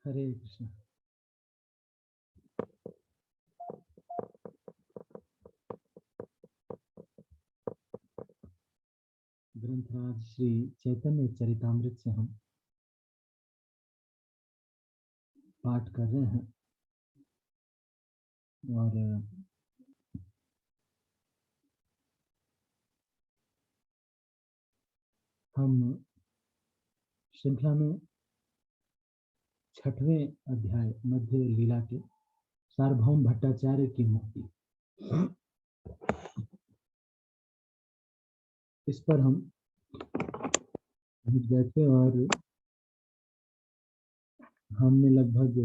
हरे कृष्ण। ग्रंथराज श्री चैतन्य चरितामृत से हम पाठ कर रहे हैं और हम श्रृंखला में 6वें अध्याय मध्य लीला के सार्वभौम भट्टाचार्य की मुक्ति, इस पर हम पहुंच गए थे और हमने लगभग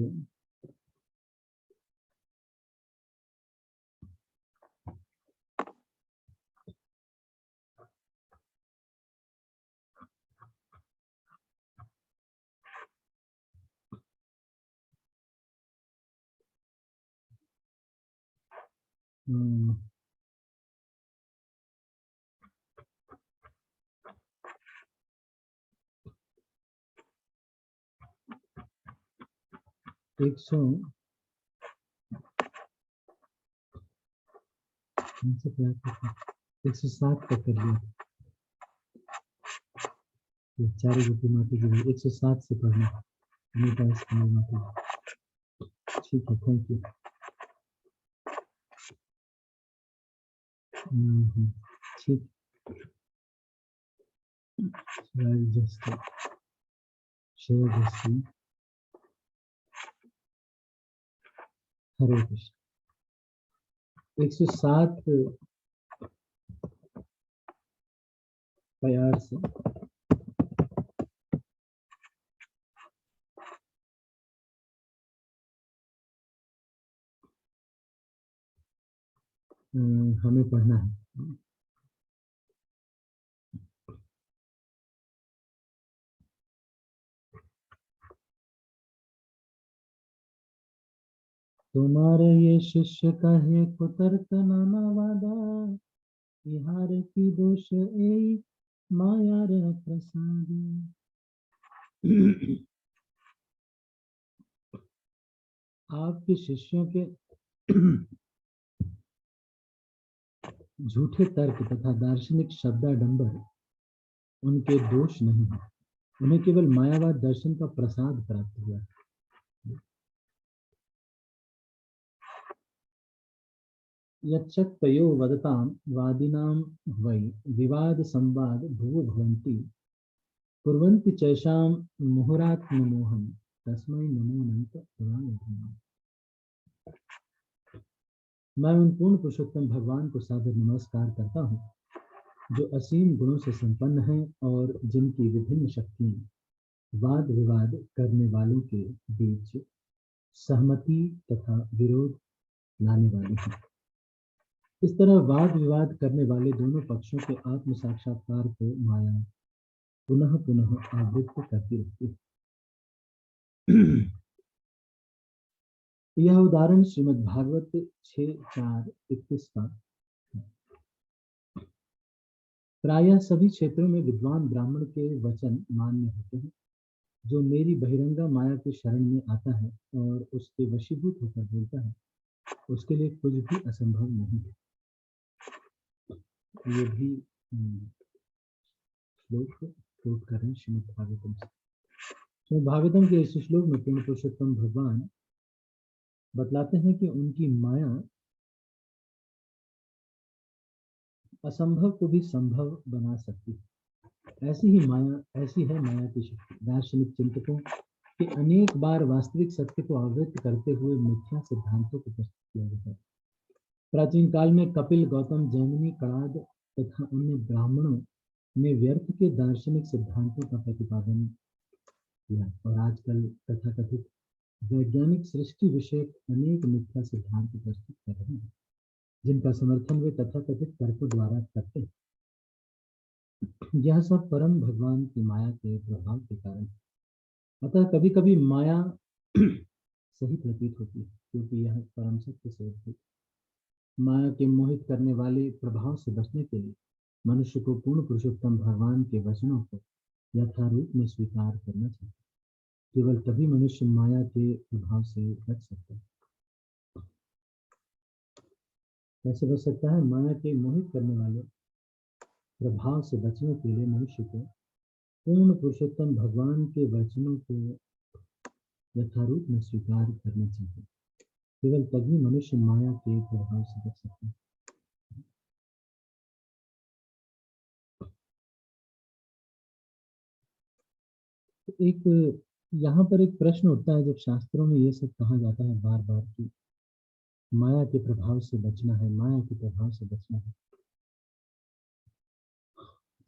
हम्म, 160 तक कर लिया। चार गोपी माता की 160 से पढ़ना। ठीक है, थैंक यू। ठीक, हरे कृष्ण। 160 प्यार से हमें पढ़ना है। तुम्हारे ये शिष्य कहे कुतर्क नाना वादा, बिहार की दोष ए माया रे प्रसादी। आपके शिष्यों के झूठे तर्क तथा दार्शनिक शब्दाडंबर उनके दोष नहीं है, उन्हें केवल मायावाद दर्शन का प्रसाद प्राप्त हुआ। यच्चक्तयो वदतां वादिनां वै विवाद संवाद भुवो भवन्ति, कुर्वन्ति चैषां मुहुरात्ममोहं, तस्मै नमो अनंत गुणाय। मैं उन पूर्ण पुरुषोत्तम भगवान को सादर नमस्कार करता हूँ जो असीम गुणों से संपन्न हैं और जिनकी विभिन्न शक्तियां वाद विवाद करने वालों के बीच सहमति तथा विरोध लाने वाली हैं। इस तरह वाद विवाद करने वाले दोनों पक्षों के आत्म साक्षात्कार को माया पुनः पुनः आवृत्त करती रहती है। यह उदाहरण श्रीमद् भागवत 6:4-21 का प्रायः सभी क्षेत्रों में विद्वान ब्राह्मण के वचन मान्य होते हैं। जो मेरी बहिरंगा माया के शरण में आता है और उसके वशीभूत होकर बोलता है, उसके लिए कुछ भी असंभव नहीं है। ये भी श्लोक कोट कर रहे हैं श्रीमद् भागवतम से। श्रीमद् भागवतम के इस श्लोक में पूर्ण पुरुषोत्तम भगवान बतलाते हैं कि उनकी माया असंभव को भी संभव बना सकती है। ऐसी है माया की शक्ति। दार्शनिक चिंतकों के अनेक बार वास्तविक सत्य को आवृत्त करते हुए मिथ्या सिद्धांतों को प्रस्तुत किया गया है। प्राचीन काल में कपिल, गौतम, जैमिनी, कणाद तथा अन्य ब्राह्मणों ने व्यर्थ के दार्शनिक सिद्धांतों का प्रतिपादन किया और आजकल तथाकथित वैज्ञानिक सृष्टि विषयक अनेक मिथ्या सिद्धांत प्रस्तुत कर रहे हैं, जिनका समर्थन वे तथाकथित तर्कों द्वारा करते हैं। यह सब परम भगवान की माया के प्रभाव के कारण। अतः कभी कभी माया सही प्रतीत होती है, क्योंकि यह परम सत्य से उद्भूत। माया के मोहित करने वाले प्रभाव से बचने के लिए मनुष्य को पूर्ण पुरुषोत्तम भगवान के वचनों को यथारूप में स्वीकार करना चाहिए। केवल तभी मनुष्य माया के प्रभाव से बच सकता है। कैसे बच सकता है? माया के मोहित करने वाले प्रभाव से बचने के लिए मनुष्य को पूर्ण पुरुषोत्तम भगवान के वचनों को यथारूप में स्वीकार करना चाहिए। केवल तभी मनुष्य माया के प्रभाव से बच सकता है। तो एक यहाँ पर एक प्रश्न उठता है, जब शास्त्रों में ये सब कहा जाता है बार बार कि माया के प्रभाव से बचना है, माया के प्रभाव से बचना है,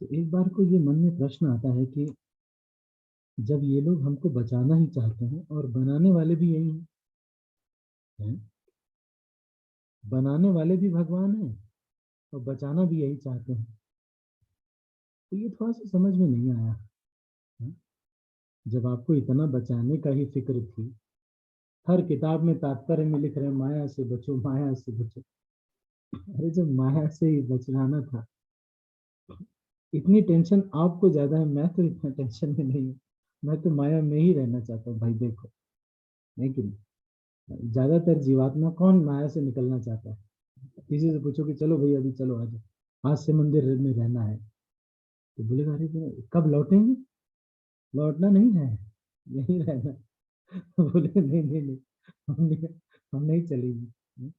तो एक बार को ये मन में प्रश्न आता है कि जब ये लोग हमको बचाना ही चाहते हैं और बनाने वाले भी यही हैं, बनाने वाले भी भगवान हैं और बचाना भी यही चाहते हैं, तो ये थोड़ा सा समझ में नहीं आया है? जब आपको इतना बचाने का ही फिक्र थी, हर किताब में तात्पर्य में लिख रहे हैं माया से बचो, माया से बचो। अरे जब माया से ही बचना था, इतनी टेंशन आपको ज्यादा है, मैं तो इतना टेंशन में नहीं हूँ। मैं तो माया में ही रहना चाहता हूँ भाई। देखो, नहीं कि नहीं, ज्यादातर जीवात्मा कौन माया से निकलना चाहता है? किसी से पूछो कि चलो भाई अभी चलो आज, आज से मंदिर में रहना है, तो बोलेगा अरे तो कब लौटेंगे? लौटना नहीं है, यही रहना। बोले नहीं नहीं नहीं, हम नहीं, हम नहीं चलेंगे।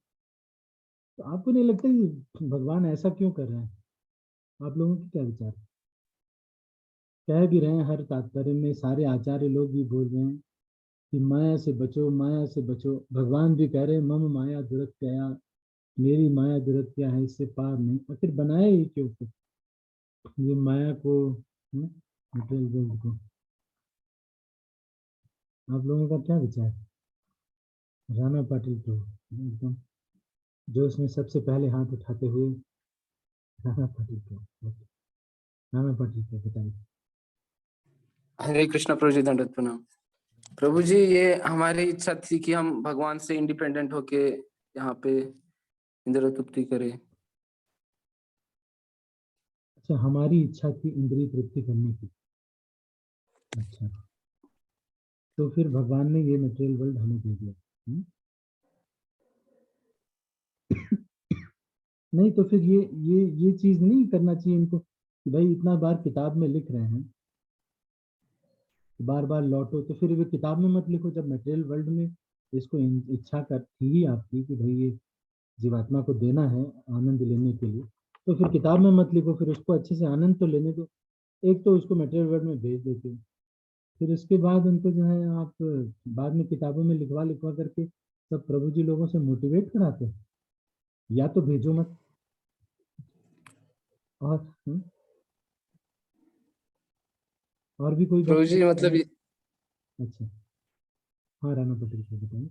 तो आपको नहीं लगता कि भगवान ऐसा क्यों कर रहे हैं? आप लोगों की क्या विचार? कह भी रहे हैं हर तात्पर्य में, सारे आचार्य लोग भी बोल रहे हैं कि माया से बचो, माया से बचो। भगवान भी कह रहे हैं मम माया दुरत्या, मेरी माया दुरत्या है, इससे पार नहीं। आखिर बनाए ही क्यों फिर ये माया को, मटेरियल वर्ल्ड को? आप लोगों का क्या विचार? राणा पाटिल तो एकदम जो उसमें सबसे पहले हाथ उठाते हुए, राणा पाटिल को, राणा पाटिल को बताइए। हरे कृष्णा प्रभु जी, दंडवत प्रणाम। प्रभु जी, ये हमारी इच्छा थी कि हम भगवान से इंडिपेंडेंट होके यहाँ पे इंद्रिय तृप्ति करें। अच्छा, हमारी इच्छा थी इंद्रिय तृप्ति करने की। अच्छा, तो फिर भगवान ने ये मटेरियल वर्ल्ड हमें दे दिया। नहीं तो फिर ये चीज नहीं करना चाहिए इनको कि भाई इतना बार किताब में लिख रहे हैं, बार बार लौटो, तो फिर वो किताब में मत लिखो। जब मटेरियल वर्ल्ड में इसको इच्छा कर थी ही आपकी कि भाई ये जीवात्मा को देना है आनंद लेने के लिए, तो फिर किताब में मत लिखो, फिर उसको अच्छे से आनंद तो लेने दो। एक तो उसको मटेरियल वर्ल्ड में भेज देते हो, फिर उसके बाद उनको जो है आप बाद में किताबों में लिखवा लिखवा करके सब प्रभु जी लोगों से मोटिवेट कराते हैं। या तो भेजो मत। और और भी कोई प्रभु भक्त? जी मतलब अच्छा, हाँ राणा पटेल को बताइए।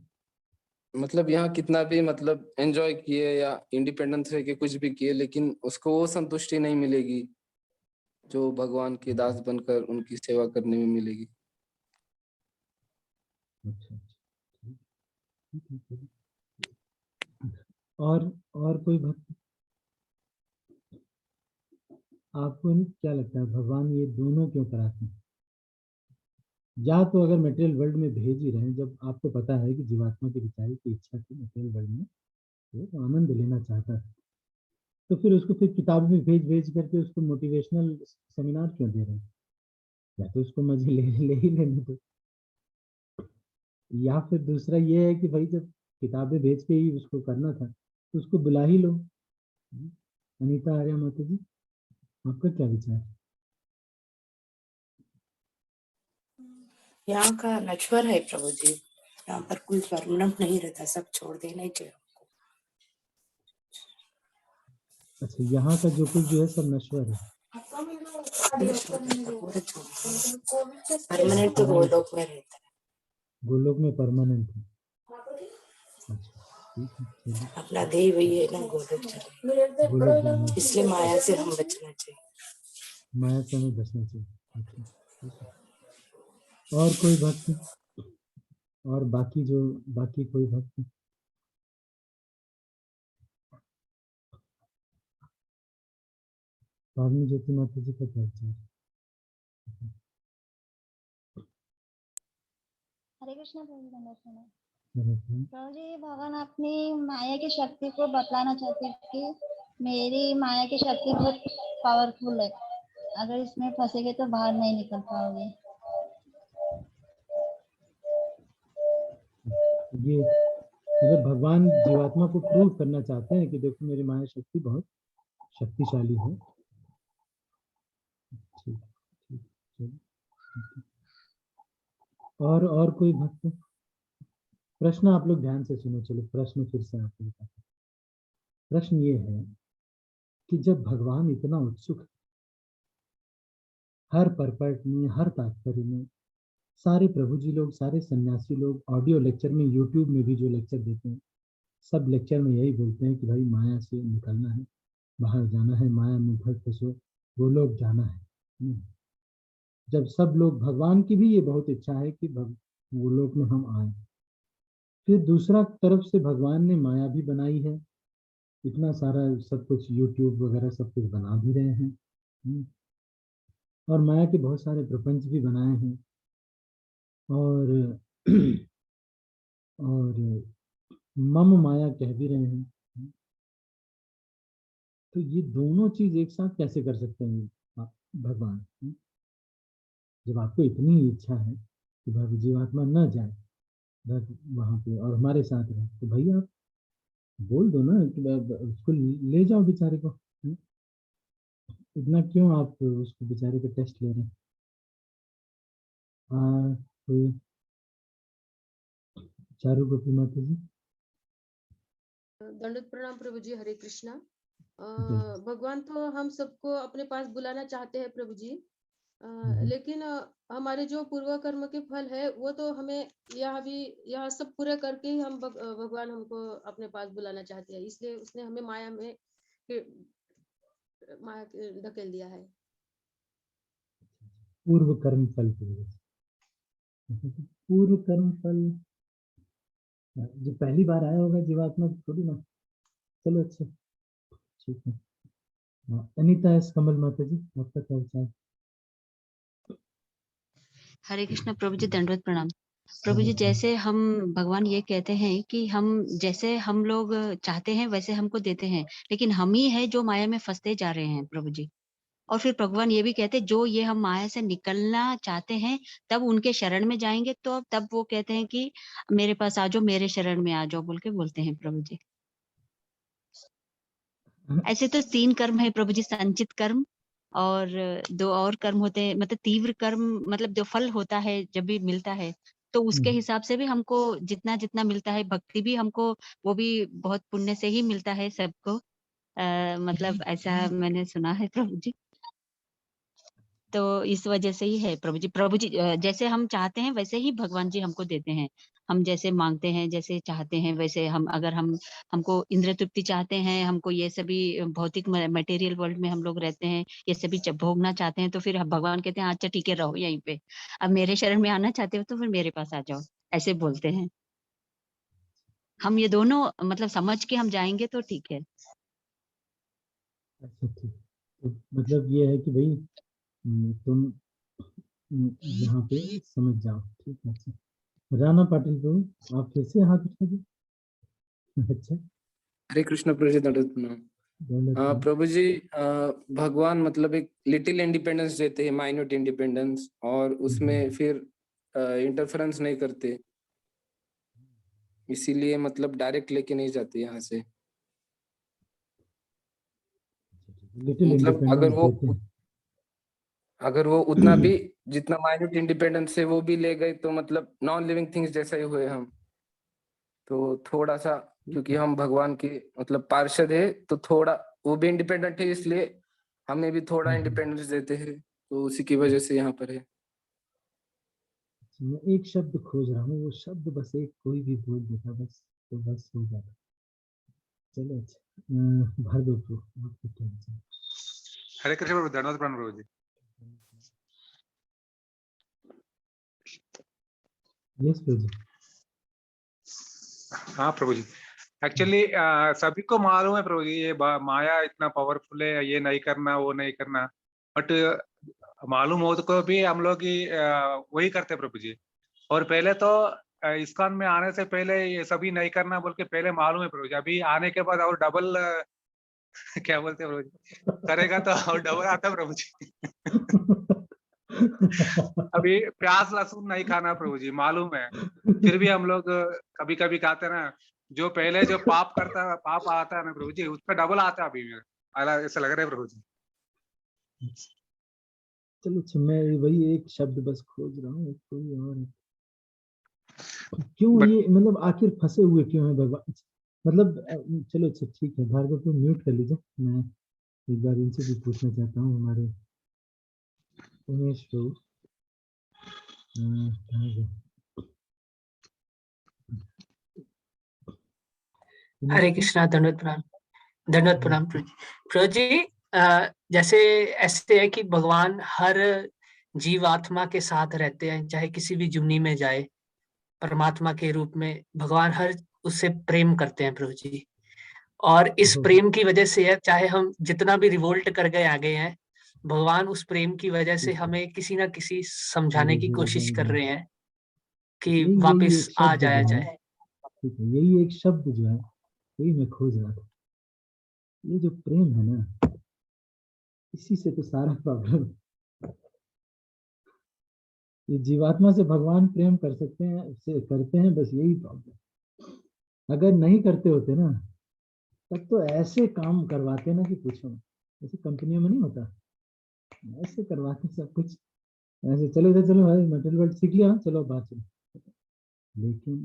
मतलब यहाँ कितना भी मतलब एंजॉय किए या इंडिपेंडेंस रह के कुछ भी किए, लेकिन उसको वो संतुष्टि नहीं मिलेगी जो भगवान के दास बनकर उनकी सेवा करने में मिलेगी। अच्छा अच्छा, ठीक है, ठीक है। और कोई भक्त? आपको क्या लगता है भगवान ये दोनों क्यों कराते हैं? या तो अगर मटेरियल वर्ल्ड में भेज ही रहे हैं, जब आपको पता है कि जीवात्मा की बेचारी की इच्छा थी मटेरियल वर्ल्ड में, तो आनंद लेना चाहता था, तो फिर उसको फिर किताब में भेज भेज करके उसको मोटिवेशनल सेमिनार क्यों दे रहे हैं? या तो उसको मजे ले ही लेने दो, या फिर दूसरा ये है कि भाई जब किताबें भेज के ही उसको करना था तो उसको बुला ही लो। अनीता आर्या माता जी, आपका क्या विचार? यहाँ का नश्वर है प्रभु जी, यहाँ पर कोई परमानेंट नहीं रहता, सब छोड़ देना ही चाहिए। अच्छा, यहाँ का जो कुछ जो है सब नश्वर है। परमानेंट तो गोलोक में रहता है। गोलोक में परमानेंट है। अच्छा, ठीक है, चलिए। अपना देह वही है ना, गोलोक चले, गोलोक जाना है, इसलिए माया से हम बचना चाहिए। माया से हमें बचना चाहिए। अच्छा, ठीक है। और कोई भक्त? और बाकी कोई भक्त? पावनी ज्योति माता जी का क्या विचार? हरे कृष्णा प्रभु जी, धन्यवाद प्रणाम। हम्म। प्रभु जी, भगवान अपनी माया की शक्ति को बतलाना चाहते हैं कि मेरी माया की शक्ति बहुत पावरफुल है, अगर इसमें फंसेगे तो बाहर नहीं निकल पाओगे। ये मतलब भगवान जीवात्मा को प्रूव करना चाहते हैं कि देखो मेरी माया शक्ति बहुत शक्तिशाली है। ठीक ठीक चलो। और कोई भक्त? प्रश्न आप लोग ध्यान से सुनो। चलो प्रश्न फिर से आपको बताते हैं। प्रश्न ये है कि जब भगवान इतना उत्सुक है, हर परपट में, हर तात्पर्य में, सारे प्रभु जी लोग, सारे सन्यासी लोग ऑडियो लेक्चर में, यूट्यूब में भी जो लेक्चर देते हैं, सब लेक्चर में यही बोलते हैं कि भाई माया से निकलना है, बाहर जाना है, माया में भर फंसो, वो लोग जाना है। जब सब लोग, भगवान की भी ये बहुत इच्छा है कि वो लोग में हम आए। फिर दूसरा तरफ से भगवान ने माया भी बनाई है, इतना सारा सब कुछ यूट्यूब वगैरह सब कुछ बना भी रहे हैं। और माया के बहुत सारे प्रपंच भी बनाए हैं, और और मम माया कह भी रहे हैं। तो ये दोनों चीज एक साथ कैसे कर सकते हैं भगवान? जब आपको इतनी इच्छा है कि भाई जीवात्मा न जाए वहां पे और हमारे साथ रहे, तो भाई आप बोल दो ना कि उसको ले जाओ बेचारे को। इतना क्यों आप उसको बेचारे का टेस्ट ले रहे हैं? कोई चारू गोपी माता जी? दंडवत प्रणाम प्रभु जी, हरे कृष्णा। भगवान तो हम सबको अपने पास बुलाना चाहते हैं प्रभु जी, लेकिन हमारे जो पूर्व कर्म के फल है वो तो हमें यह सब पूरे करके ही हम भगवान हमको अपने पास बुलाना चाहते हैं, इसलिए उसने हमें माया में धकेल दिया है। पूर्व कर्म फल की वजह से। पूर्व कर्म फल जो पहली बार आया होगा जीवात्मा थोड़ी ना। चलो अच्छा, ठीक है। अनीता एस कमल माता जी, आपका क्या विचार? हरे कृष्णा प्रभु जी, दंडवत प्रणाम प्रभु जी। जैसे हम भगवान ये कहते हैं कि हम जैसे हम लोग चाहते हैं वैसे हमको देते हैं, लेकिन हम ही है जो माया में फंसते जा रहे हैं प्रभु जी। और फिर भगवान ये भी कहते हैं जो ये हम माया से निकलना चाहते हैं तब उनके शरण में जाएंगे, तो तब वो कहते हैं कि मेरे पास आ जाओ, मेरे शरण में आ जाओ बोल के बोलते हैं प्रभु जी। ऐसे तो 3 कर्म है प्रभु जी, संचित कर्म और 2 और कर्म होते हैं, मतलब तीव्र कर्म, मतलब जो फल होता है जब भी मिलता है तो उसके हिसाब से भी हमको जितना जितना मिलता है, भक्ति भी हमको वो भी बहुत पुण्य से ही मिलता है सबको। मतलब ऐसा मैंने सुना है प्रभु जी। तो इस वजह से ही है प्रभु जी। प्रभु जी जैसे हम चाहते हैं वैसे ही भगवान जी हमको देते हैं। हम जैसे मांगते हैं, जैसे चाहते हैं वैसे हम, अगर हमको इंद्र तृप्ति चाहते हैं, हमको ये सभी भौतिक मटेरियल वर्ल्ड में हम लोग रहते हैं, ये सभी भोगना चाहते हैं, तो फिर भगवान कहते हैं अच्छा ठीक है रहो यहीं पे। अब मेरे शरण में आना चाहते हो तो फिर मेरे पास आ जाओ, ऐसे बोलते हैं। हम ये दोनों मतलब समझ के हम जाएंगे तो ठीक है। अच्छा ठीक, तो मतलब ये है कि भाई तुम यहाँ पे समझ जाओ, ठीक है। अच्छा, राणा पाटिल को आप फिर से हाथ उठा दी। अच्छा, हरे कृष्ण प्रभु जी, दंडवत प्रणाम। दौलत प्रभु जी, भगवान मतलब एक लिटिल इंडिपेंडेंस देते हैं, माइन्यूट इंडिपेंडेंस, और उसमें फिर इंटरफेरेंस नहीं करते, इसीलिए मतलब डायरेक्ट लेके नहीं जाते यहाँ से। लिटिल मतलब इंडिपेंडेंस देते हैं। अगर वो उतना भी जितना माइन्यूट इंडिपेंडेंस है वो भी ले गए तो मतलब नॉन लिविंग थिंग्स जैसा ही हुए हम। तो थोड़ा सा, क्योंकि हम भगवान के मतलब पार्षद है, तो थोड़ा वो भी इंडिपेंडेंट है, इसलिए हमें भी थोड़ा इंडिपेंडेंस देते हैं, तो उसी की वजह से यहाँ पर है। मैं एक शब्द खोज रहा हूँ, वो शब्द बस एक कोई भी बोल देता बस, तो बस हो जाता। चलो अच्छा, भार्गव को आपको क्या विचार? हरे कृष्ण प्रभु, धन्यवाद प्रणाम प्रभु जी। यस प्रभु जी। हाँ प्रभु जी, एक्चुअली सभी को मालूम है प्रभु जी ये माया इतना पावरफुल है, ये नहीं करना वो नहीं करना, बट मालूम हो तो भी हम लोग वही करते हैं प्रभु जी। और पहले तो इस्कॉन में आने से पहले ये सभी नहीं करना बोल के पहले मालूम है प्रभु जी। अभी आने के बाद और डबल क्या बोलते हैं प्रभु जी, करेगा तो और डबल आता है प्रभु जी। अभी प्याज लहसुन नहीं खाना प्रभु जी, मालूम है, फिर भी हम लोग कभी कभी खाते हैं ना। जो पहले जो पाप आता है ना प्रभु जी, उसका डबल आता है अभी में, ऐसा लग रहा है प्रभु जी। चलो अच्छा, मैं वही एक शब्द बस खोज रहा हूँ, कोई और है। क्यों बट ये मतलब आखिर फंसे हुए क्यों है भगवान? मतलब चलो अच्छा ठीक है, भार्गव को म्यूट कर लीजिए, मैं एक बार इनसे भी पूछना चाहता हूँ, हमारे उमेश को। कहाँ गए? उमेश हरे को कृष्णा, दंडवत प्रणाम। दंडवत प्रणाम प्रभु जी। प्रभु जी, जैसे ऐसे है कि भगवान हर जीवात्मा के साथ रहते हैं, चाहे किसी भी जुगनी में जाए, परमात्मा के रूप में भगवान हर उससे प्रेम करते हैं प्रभु जी। और इस प्रेम की वजह से है, चाहे हम जितना भी रिवोल्ट कर गए आगे हैं, भगवान उस प्रेम की वजह से हमें किसी ना किसी समझाने की कोशिश कर रहे हैं कि यही यही वापस एक आ शब्द जाया जो है, जाए। ठीक है, यही एक शब्द जो है, यही मैं खोज रहा था। ये जो प्रेम है ना, इसी से तो सारा प्रॉब्लम। ये जीवात्मा से भगवान प्रेम कर सकते हैं, से करते हैं, बस यही प्रॉब्लम। अगर नहीं करते होते ना, तब तो ऐसे काम करवाते ना कि पूछो मत। जैसे कंपनियों में नहीं होता, ऐसे करवाते सब कुछ, ऐसे चलो इधर चलो भाई मटेरियल वर्ड सीख लिया, चलो बात चलो। लेकिन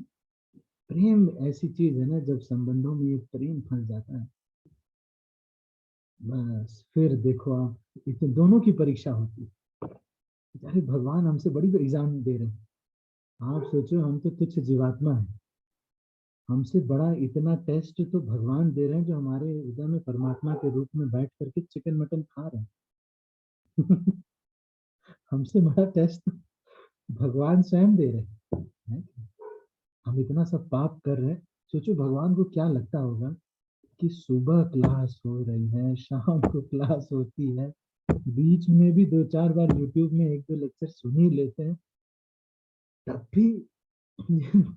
प्रेम ऐसी चीज है ना, जब संबंधों में ये प्रेम फंस जाता है, बस फिर देखो आप, इतने दोनों की परीक्षा होती है। अरे भगवान हमसे बड़ी एग्जाम दे रहे हैं। आप सोचो, हम तो तुच्छ जीवात्मा है, हमसे बड़ा इतना टेस्ट तो भगवान दे रहे हैं, जो हमारे हृदय में परमात्मा के रूप में बैठ करके चिकन मटन खा रहे हैं। हमसे बड़ा टेस्ट भगवान स्वयं दे रहे हैं। हम इतना सब पाप कर रहे हैं, सोचो भगवान को क्या लगता होगा कि सुबह क्लास हो रही है, शाम को क्लास होती है, बीच में भी 2-4 बार यूट्यूब में 1-2 लेक्चर सुन ही लेते हैं, तब भी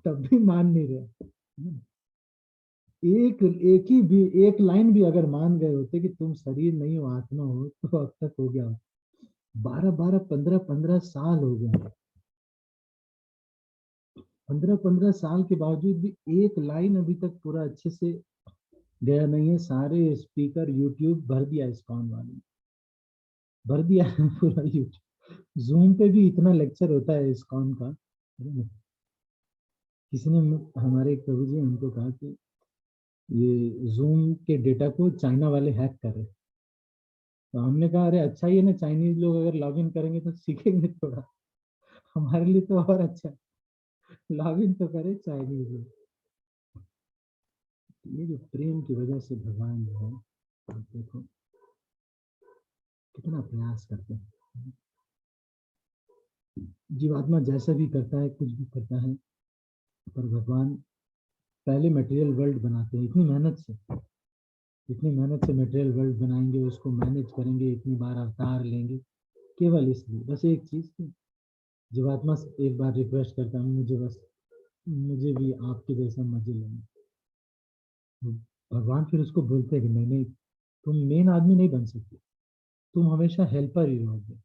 तब भी मान नहीं रहे। एक ही भी एक लाइन भी अगर मान गए होते कि तुम शरीर नहीं हो आत्मा हो, तो अब तक हो गया। 12-12 15-15 साल हो गए, 15-15 साल के बावजूद भी एक लाइन अभी तक पूरा अच्छे से गया नहीं है। सारे स्पीकर यूट्यूब भर दिया, इस्कॉन वाले भर दिया है पूरा यूट्यूब। जूम पे भी इतना लेक्चर होता है इस्कॉन का। किसी ने हमारे एक प्रभु जी उनको कहा कि ये जूम के डेटा को चाइना वाले हैक कर रहे। तो हमने कहा अरे अच्छा ही है ना, चाइनीज लोग अगर लॉग इन करेंगे तो सीखेंगे थोड़ा, हमारे लिए तो और अच्छा है, लॉग इन तो करे चाइनीज लोग। ये जो प्रेम की वजह से भगवान जो है, आप देखो कितना प्रयास करते हैं। जीवात्मा जैसा भी करता है, कुछ भी करता है, पर भगवान पहले मटेरियल वर्ल्ड बनाते हैं इतनी मेहनत से, इतनी मेहनत से मटेरियल वर्ल्ड बनाएंगे, उसको मैनेज करेंगे, इतनी बार अवतार लेंगे, केवल इसलिए बस एक चीज की। जीवात्मा से एक बार रिक्वेस्ट करता है, मुझे भी आपके जैसा मजे लेना। भगवान फिर उसको बोलते हैं कि नहीं नहीं, तुम मेन आदमी नहीं बन सकते, तुम हमेशा हेल्पर ही रहोगे।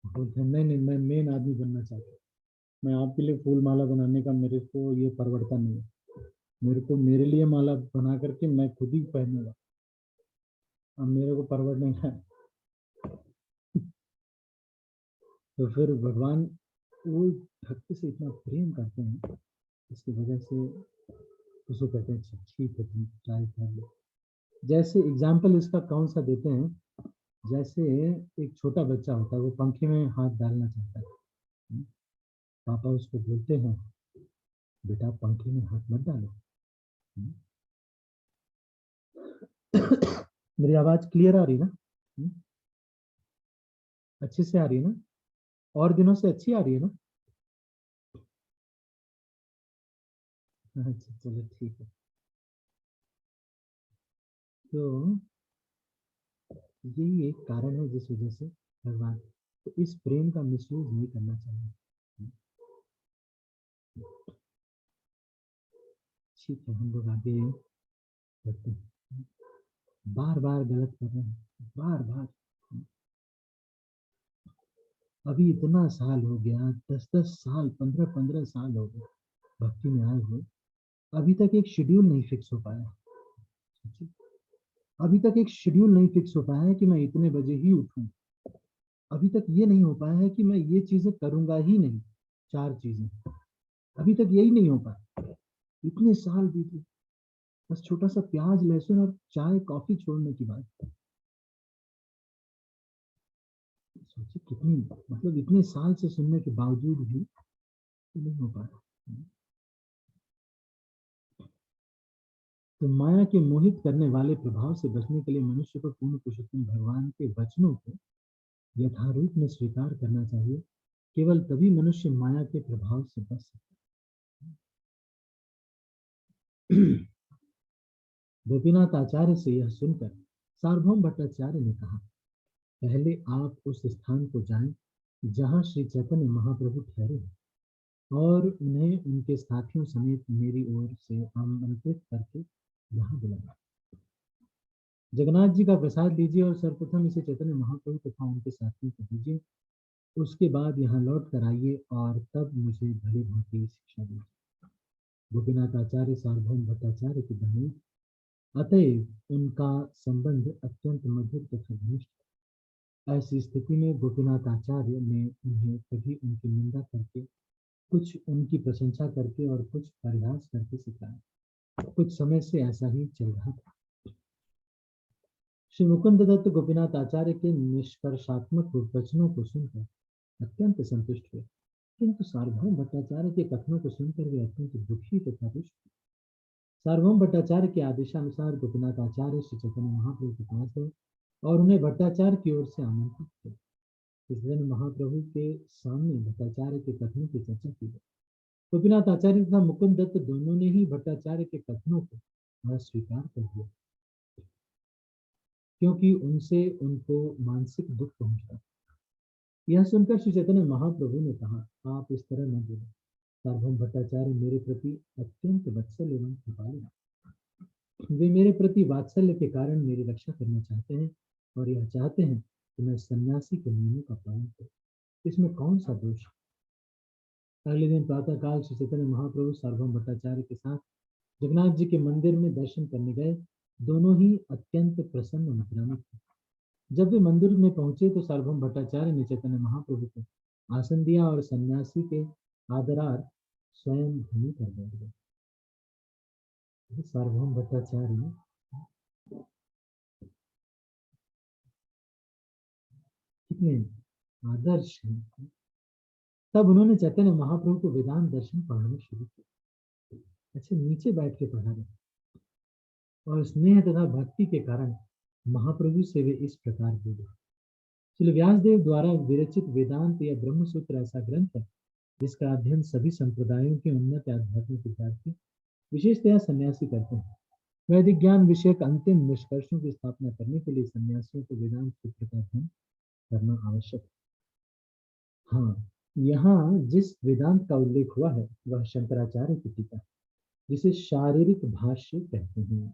बोलते हैं नहीं नहीं, मैं मेन आदमी बनना चाहता हूँ, मैं आपके लिए फूल माला बनाने का मेरे को ये परवड़ता नहीं है, मेरे को मेरे लिए माला बना करके मैं खुद ही पहनूंगा, अब मेरे को परवड़ नहीं है। तो फिर भगवान वो भक्त से इतना प्रेम करते हैं, इसकी वजह से उसको कहते हैं अच्छा ठीक है तुम ट्राई कर लो। जैसे एग्जाम्पल इसका कौन सा देते हैं, जैसे एक छोटा बच्चा होता है, वो पंखे में हाथ डालना चाहता है, पापा उसको बोलते हैं बेटा पंखे में हाथ मत डालो। मेरी आवाज क्लियर आ रही ना? अच्छे से आ रही है ना? और दिनों से अच्छी आ रही है ना? अच्छा चलो ठीक है। तो यही एक कारण है जिस वजह से भगवान, तो इस प्रेम का मिसयूज नहीं करना चाहिए। ठीक है, हम लोग आगे बढ़ते हैं। बार बार गलत कर रहे हैं, बार बार। अभी इतना साल हो गया, 10-10 साल, 15-15 साल हो गए भक्ति में आए हुए, अभी तक एक शेड्यूल नहीं फिक्स हो पाया। अभी तक एक शेड्यूल नहीं फिक्स हो पाया है कि मैं इतने बजे ही उठूं। अभी तक ये नहीं हो पाया है कि मैं ये चीजें करूंगा ही नहीं, 4 चीजें, अभी तक यही नहीं हो पाया। इतने साल बीते, बस छोटा सा प्याज, लहसुन और चाय कॉफी छोड़ने की बात। सोचिए कितनी, मतलब इतने साल से सुनने के बावजूद भी नहीं हो पाया। तो माया के मोहित करने वाले प्रभाव से बचने के लिए मनुष्य को पूर्ण पुरुषोत्तम भगवान के वचनों को यथारूप में स्वीकार करना चाहिए। केवल तभी मनुष्य माया के प्रभाव से बच सकता है। गोपीनाथ आचार्य से यह सुनकर सार्वभौम भट्टाचार्य ने कहा, पहले आप उस स्थान को जाएं जहां श्री चैतन्य महाप्रभु ठहरे हैं, और उन्हें उनके साथियों समेत मेरी ओर से आमंत्रित करके यहाँ बुलाया। जगन्नाथ जी का प्रसाद लीजिए और सर्वप्रथम इसे चैतन्य महाप्रभु तथा उनके साथियों को दीजिए। उसके बाद यहाँ लौट कर आइए और तब मुझे भली भांति शिक्षा दीजिए। गोपीनाथ आचार्य सार्वभौम भट्टाचार्य की बहन, अतएव उनका संबंध अत्यंत मधुर तथा घनिष्ठ। ऐसी स्थिति में गोपीनाथ आचार्य ने उन्हें कभी उनकी निंदा करके, कुछ उनकी प्रशंसा करके और कुछ परिहास करके सिखाया। कुछ समय से ऐसा ही चल रहा था। श्री मुकुंद दत्त गोपीनाथ आचार्य के निष्कर्षात्मक वचनों को सुनकर अत्यंत संतुष्ट हुए, किंतु सार्वभौम भट्टाचार्य के कथनों को सुनकर वे अत्यंत दुखी तथा रुष्ट हुए। सार्वभौम भट्टाचार्य के आदेशानुसार गोपीनाथ आचार्य श्री चैतन्य महाप्रभु के पास गए और उन्हें भट्टाचार्य की ओर से आमंत्रित किया। इस दिन महाप्रभु के सामने भट्टाचार्य के कथनों की चर्चा की गई। गोपीनाथ आचार्य तथा मुकुंद दत्त दोनों ने ही भट्टाचार्य के कथनों को अस्वीकार कर दिया, क्योंकि उनसे उनको मानसिक दुख पहुंचता। यह सुनकर श्री चैतन्य महाप्रभु ने कहा, आप इस तरह न बोले। सार्वभौम भट्टाचार्य मेरे प्रति अत्यंत वत्सल एवं कृपालु हैं। वे मेरे प्रति वात्सल्य के कारण मेरी रक्षा करना चाहते हैं और यह चाहते हैं कि मैं सन्यासी के नियमों का पालन करूं। इसमें कौन सा दोष है? अगले दिन प्रातः काल श्री चैतन्य महाप्रभु सार्वभौम भट्टाचार्य के साथ जगन्नाथ जी के मंदिर में दर्शन करने गए। दोनों ही अत्यंत प्रसन्न मुद्रान्वित थे। जब वे मंदिर में पहुंचे तो सार्वभौम भट्टाचार्य ने चैतन्य महाप्रभु को आसन दिया और सन्यासी के आदरार्थ स्वयं भूमि पर बैठ गए। सार्वभौम भट्टाचार्य कितने आदर्श हैं। तब उन्होंने चैतन्य महाप्रभु को वेदांत दर्शन पढ़ाना शुरू किया। अच्छा, नीचे बैठ के पढ़ा रहे और स्नेह तथा भक्ति के कारण महाप्रभु से वे इस प्रकार बोले। श्री व्यासदेव द्वारा विरचित वेदांत या ब्रह्मसूत्र ऐसा ग्रंथ है जिसका अध्ययन सभी संप्रदायों के उन्नत आध्यात्मिक विद्यार्थी, विशेषतया सन्यासी करते हैं। वैदिक ज्ञान विषयक अंतिम निष्कर्षों की स्थापना करने के लिए सन्यासियों को वेदांत सूत्र का अध्ययन करना आवश्यक है। हाँ, यहाँ जिस वेदांत का उल्लेख हुआ है वह शंकराचार्य की टीका, जिसे शारीरिक भाष्य कहते हैं।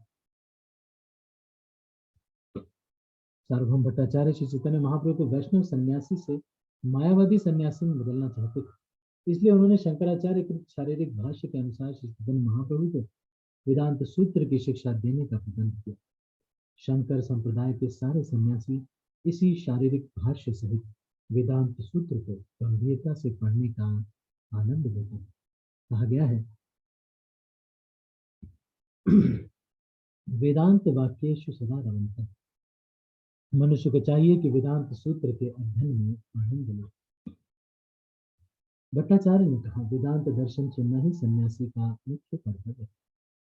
सार्वभौम भट्टाचार्य श्री चैतन्य महाप्रभु को वैष्णव सन्यासी से मायावादी सन्यासी में बदलना चाहते थे, इसलिए उन्होंने शंकराचार्य के शारीरिक भाष्य के अनुसार श्री चैतन्य महाप्रभु को वेदांत सूत्र की शिक्षा देने का प्रबंध किया। शंकर संप्रदाय के सारे सन्यासी इसी शारीरिक भाष्य सहित वेदांत सूत्र को गंभीरता से पढ़ने का आनंद लेते हैं। कहा गया है, वेदांत वाक्येषु सदा रमन्ते। मनुष्य को चाहिए कि वेदांत सूत्र के अध्ययन में आनंद ले। भट्टाचार्य ने कहा, वेदांत दर्शन सुनना ही सन्यासी का मुख्य कर्तव्य है।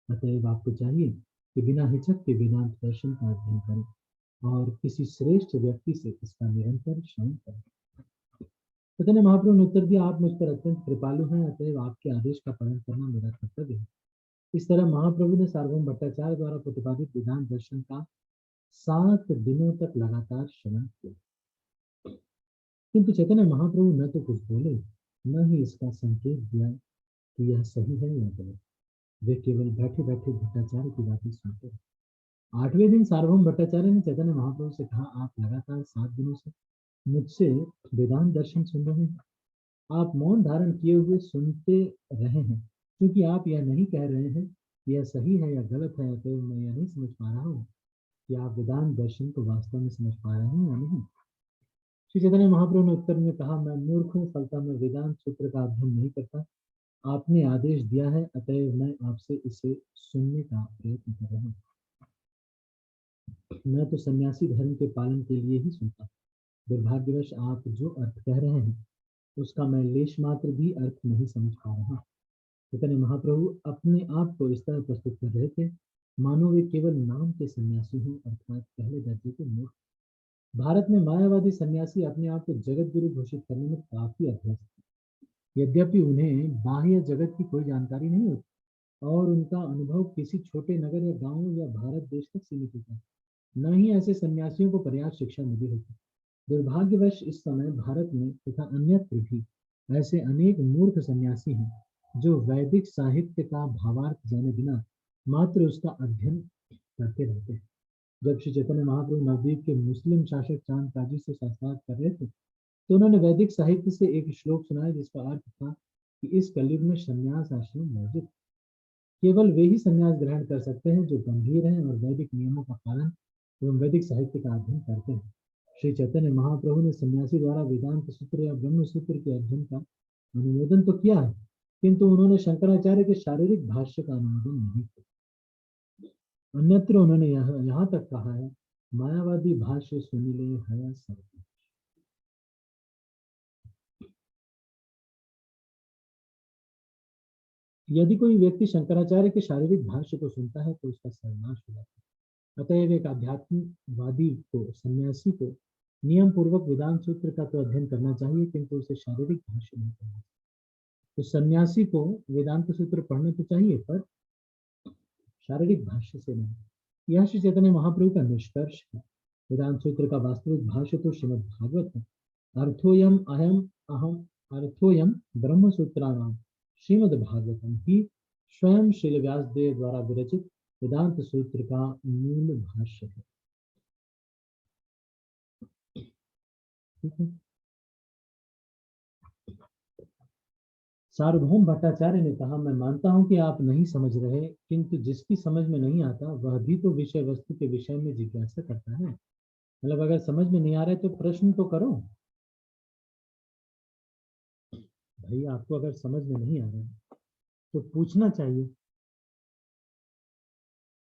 अतएव आपको चाहिए कि बिना हिचक के वेदांत दर्शन का अध्ययन करें और किसी श्रेष्ठ व्यक्ति से इसका निरंतर श्रवण करें। चैतन्य महाप्रभु ने उत्तर दिया, आप मुझ पर अत्यंत कृपालु हैं, अतएव आपके आदेश का पालन करना मेरा कर्तव्य है। इस तरह महाप्रभु ने सार्वभौम भट्टाचार्य द्वारा प्रतिपादित वेदांत दर्शन का 7 दिनों तक लगातार श्रवण किया, किंतु चैतन्य महाप्रभु न तो कुछ बोले, न ही इसका संकेत दिया कि यह सही है या गलत। वे केवल बैठे बैठे भट्टाचार्य की बातें सुनते रहे। 8वें दिन सार्वभौम भट्टाचार्य ने चैतन्य महाप्रभु से कहा, आप लगातार 7 दिनों से मुझसे वेदांत दर्शन सुन रहे हैं। आप मौन धारण किए हुए सुनते रहे हैं, क्योंकि आप यह नहीं कह रहे हैं कि यह सही है या गलत है, तो मैं यह नहीं समझ पा रहा हूँ कि आप वेदांत दर्शन को वास्तव में समझ पा रहे हैं या नहीं। श्री चैतन्य महाप्रभु ने उत्तर में कहा, मैं मूर्ख हूँ, फलता मैं वेदांत सूत्र का अध्ययन नहीं करता। आपने आदेश दिया है, अतएव मैं आपसे इसे सुनने का प्रयत्न कर रहा हूँ। मैं तो सन्यासी धर्म के पालन के लिए ही सुनता हूँ। दुर्भाग्यवश आप जो अर्थ कह रहे हैं उसका मैं लेश मात्र भी अर्थ नहीं समझ पा रहा। चैतन्य महाप्रभु अपने आप को इस तरह प्रस्तुत कर रहे थे मानो वे केवल नाम के सन्यासी हों, अर्थात पहले दर्जे के मूर्ख। भारत में मायावादी सन्यासी अपने आप को जगत गुरु घोषित करने में काफी अभ्यस्त हैं। यद्यपि उन्हें बाह्य जगत की कोई जानकारी नहीं होती और उनका अनुभव किसी छोटे नगर या गांव या भारत देश तक सीमित होता है, न ही ऐसे सन्यासियों को पर्याप्त शिक्षा मिली होती। दुर्भाग्यवश इस समय भारत में तथा अन्यत्र भी ऐसे अनेक मूर्ख सन्यासी हैं जो वैदिक साहित्य का भावार्थ जाने बिना मात्र उसका अध्ययन करते रहते हैं। जब श्री चैतन्य महाप्रभु नवद्वीप के मुस्लिम शासक चांद काजी से साक्षात कर रहे थे तो उन्होंने वैदिक साहित्य से एक श्लोक सुनाया जिसका अर्थ था कि इस कलयुग में संन्यास आश्रम मौजूद, केवल वे ही संन्यास ग्रहण कर सकते हैं जो गंभीर हैं और वैदिक नियमों का पालन एवं वैदिक साहित्य का अध्ययन करते हैं। श्री चैतन्य महाप्रभु ने सन्यासी द्वारा वेदांत सूत्र या ब्रह्म सूत्र के अध्ययन का अनुमोदन तो किया है, किंतु उन्होंने शंकराचार्य के शारीरिक भाष्य का अनुमोदन नहीं किया। अन्यत्र उन्होंने यहाँ तक कहा है, मायावादी भाष्य सुन ले हया सब। यदि कोई व्यक्ति शंकराचार्य के शारीरिक भाष्य को सुनता है तो उसका सर्वनाश हो जाता है। अतएव एक आध्यात्मिकवादी को, सन्यासी को नियम पूर्वक वेदांत सूत्र का तो अध्ययन करना चाहिए, किंतु उसे शारीरिक भाष्य नहीं करना चाहिए। तो सन्यासी को वेदांत सूत्र पढ़ना तो चाहिए, पर शारीरिक भाष्य से नहीं। यह श्री चैतन्य महाप्रभु का निष्कर्ष है। वेदांत सूत्र का वास्तविक भाष्य तो श्रीमद् भागवत है। अर्थोयम अहम अहम अर्थोयम ब्रह्म सूत्राणाम श्रीमद् भागवतम ही स्वयं श्रील व्यासदेव द्वारा विरचित वेदांत सूत्र का मूल भाष्य है। ठीक है। सार्वभौम भट्टाचार्य ने कहा, मैं मानता हूं कि आप नहीं समझ रहे, किंतु जिसकी समझ में नहीं आता वह भी तो विषय वस्तु के विषय में जिज्ञासा करता है। मतलब अगर समझ में नहीं आ रहा है तो प्रश्न तो करो भाई। आपको अगर समझ में नहीं आ रहा है तो पूछना चाहिए।